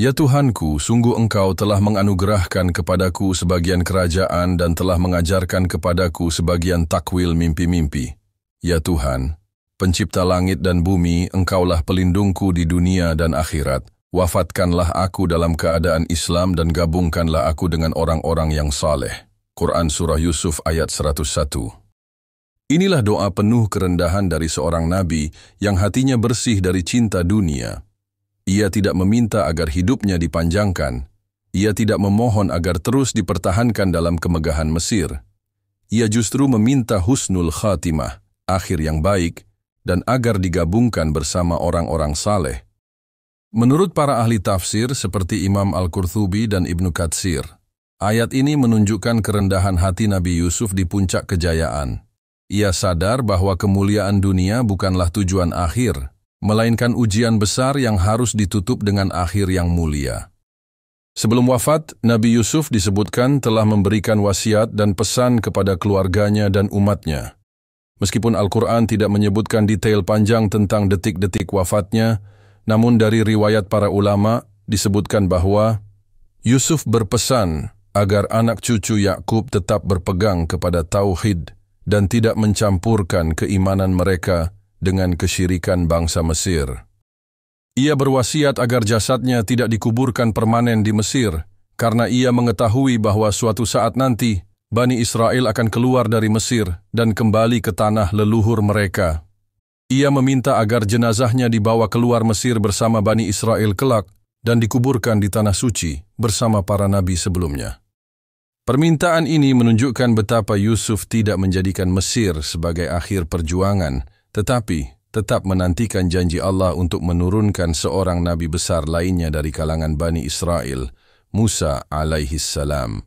Ya Tuhanku, sungguh Engkau telah menganugerahkan kepadaku sebagian kerajaan dan telah mengajarkan kepadaku sebagian takwil mimpi-mimpi. Ya Tuhan, pencipta langit dan bumi, Engkaulah pelindungku di dunia dan akhirat. Wafatkanlah aku dalam keadaan Islam dan gabungkanlah aku dengan orang-orang yang saleh. Quran Surah Yusuf ayat 101. Inilah doa penuh kerendahan dari seorang nabi yang hatinya bersih dari cinta dunia. Ia tidak meminta agar hidupnya dipanjangkan. Ia tidak memohon agar terus dipertahankan dalam kemegahan Mesir. Ia justru meminta husnul khatimah, akhir yang baik, dan agar digabungkan bersama orang-orang saleh. Menurut para ahli tafsir seperti Imam Al-Qurtubi dan Ibnu Katsir, ayat ini menunjukkan kerendahan hati Nabi Yusuf di puncak kejayaan. Ia sadar bahwa kemuliaan dunia bukanlah tujuan akhir, melainkan ujian besar yang harus ditutup dengan akhir yang mulia. Sebelum wafat, Nabi Yusuf disebutkan telah memberikan wasiat dan pesan kepada keluarganya dan umatnya. Meskipun Al-Quran tidak menyebutkan detail panjang tentang detik-detik wafatnya, namun dari riwayat para ulama disebutkan bahwa Yusuf berpesan agar anak cucu Yakub tetap berpegang kepada tauhid dan tidak mencampurkan keimanan mereka dengan kesyirikan bangsa Mesir. Ia berwasiat agar jasadnya tidak dikuburkan permanen di Mesir, karena ia mengetahui bahwa suatu saat nanti Bani Israel akan keluar dari Mesir dan kembali ke tanah leluhur mereka. Ia meminta agar jenazahnya dibawa keluar Mesir bersama Bani Israel kelak dan dikuburkan di tanah suci bersama para nabi sebelumnya. Permintaan ini menunjukkan betapa Yusuf tidak menjadikan Mesir sebagai akhir perjuangan, tetapi tetap menantikan janji Allah untuk menurunkan seorang nabi besar lainnya dari kalangan Bani Israel, Musa alaihissalam.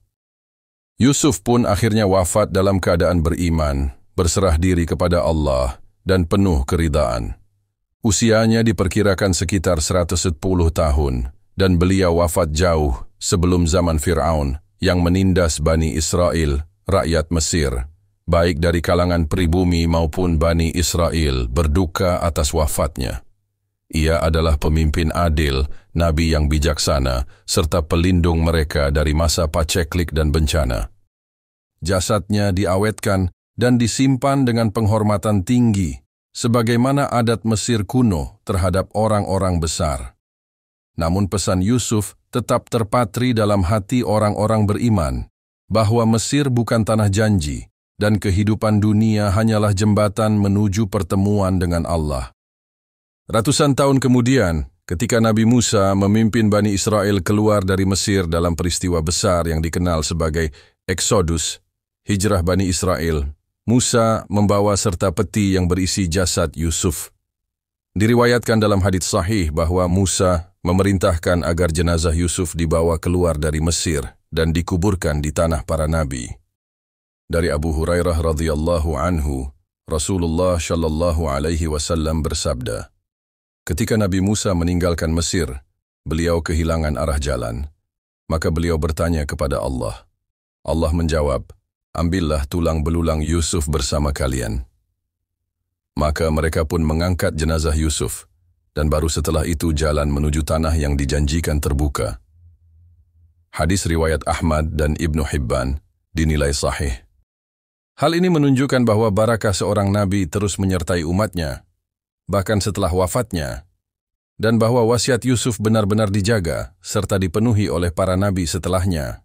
Yusuf pun akhirnya wafat dalam keadaan beriman, berserah diri kepada Allah, dan penuh keridaan. Usianya diperkirakan sekitar 110 tahun, dan beliau wafat jauh sebelum zaman Fir'aun yang menindas Bani Israel, rakyat Mesir, baik dari kalangan pribumi maupun Bani Israel, berduka atas wafatnya. Ia adalah pemimpin adil, nabi yang bijaksana, serta pelindung mereka dari masa paceklik dan bencana. Jasadnya diawetkan dan disimpan dengan penghormatan tinggi, sebagaimana adat Mesir kuno terhadap orang-orang besar. Namun pesan Yusuf tetap terpatri dalam hati orang-orang beriman, bahwa Mesir bukan tanah janji, dan kehidupan dunia hanyalah jembatan menuju pertemuan dengan Allah. Ratusan tahun kemudian, ketika Nabi Musa memimpin Bani Israel keluar dari Mesir dalam peristiwa besar yang dikenal sebagai Eksodus, hijrah Bani Israel, Musa membawa serta peti yang berisi jasad Yusuf. Diriwayatkan dalam hadits sahih bahwa Musa memerintahkan agar jenazah Yusuf dibawa keluar dari Mesir dan dikuburkan di tanah para nabi. Dari Abu Hurairah radhiyallahu anhu, Rasulullah shallallahu alaihi wasallam bersabda, ketika Nabi Musa meninggalkan Mesir, beliau kehilangan arah jalan. Maka beliau bertanya kepada Allah. Allah menjawab, ambillah tulang belulang Yusuf bersama kalian. Maka mereka pun mengangkat jenazah Yusuf, dan baru setelah itu jalan menuju tanah yang dijanjikan terbuka. Hadis riwayat Ahmad dan Ibnu Hibban dinilai sahih. Hal ini menunjukkan bahwa barakah seorang nabi terus menyertai umatnya, bahkan setelah wafatnya. dan bahwa wasiat Yusuf benar-benar dijaga serta dipenuhi oleh para nabi setelahnya.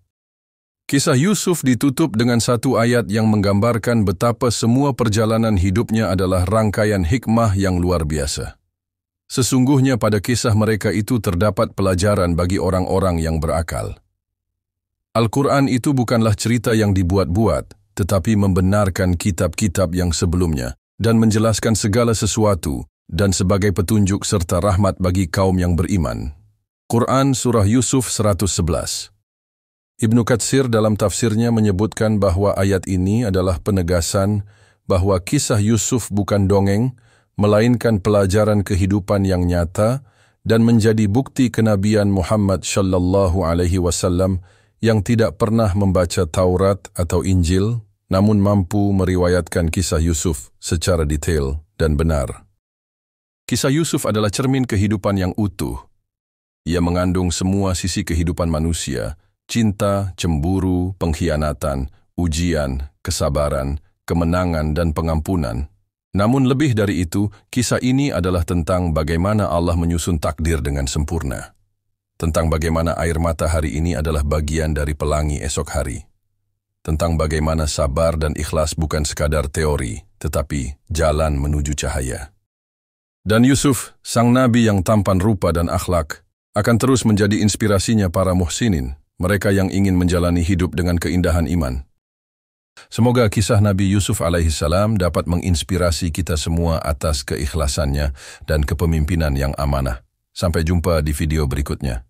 Kisah Yusuf ditutup dengan satu ayat yang menggambarkan betapa semua perjalanan hidupnya adalah rangkaian hikmah yang luar biasa. Sesungguhnya pada kisah mereka itu terdapat pelajaran bagi orang-orang yang berakal. Al-Quran itu bukanlah cerita yang dibuat-buat, tetapi membenarkan kitab-kitab yang sebelumnya dan menjelaskan segala sesuatu dan sebagai petunjuk serta rahmat bagi kaum yang beriman. Quran Surah Yusuf 111. Ibnu Katsir dalam tafsirnya menyebutkan bahwa ayat ini adalah penegasan bahwa kisah Yusuf bukan dongeng, melainkan pelajaran kehidupan yang nyata dan menjadi bukti kenabian Muhammad sallallahu alaihi wasallam yang tidak pernah membaca Taurat atau Injil, namun mampu meriwayatkan kisah Yusuf secara detail dan benar. Kisah Yusuf adalah cermin kehidupan yang utuh. Ia mengandung semua sisi kehidupan manusia, cinta, cemburu, pengkhianatan, ujian, kesabaran, kemenangan, dan pengampunan. Namun lebih dari itu, kisah ini adalah tentang bagaimana Allah menyusun takdir dengan sempurna. Tentang bagaimana air mata hari ini adalah bagian dari pelangi esok hari. Tentang bagaimana sabar dan ikhlas bukan sekadar teori, tetapi jalan menuju cahaya. Dan Yusuf, sang nabi yang tampan rupa dan akhlak, akan terus menjadi inspirasinya para muhsinin, mereka yang ingin menjalani hidup dengan keindahan iman. Semoga kisah Nabi Yusuf alaihissalam dapat menginspirasi kita semua atas keikhlasannya dan kepemimpinan yang amanah. Sampai jumpa di video berikutnya.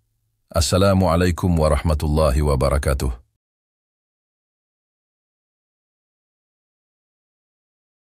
Assalamualaikum warahmatullahi wabarakatuh.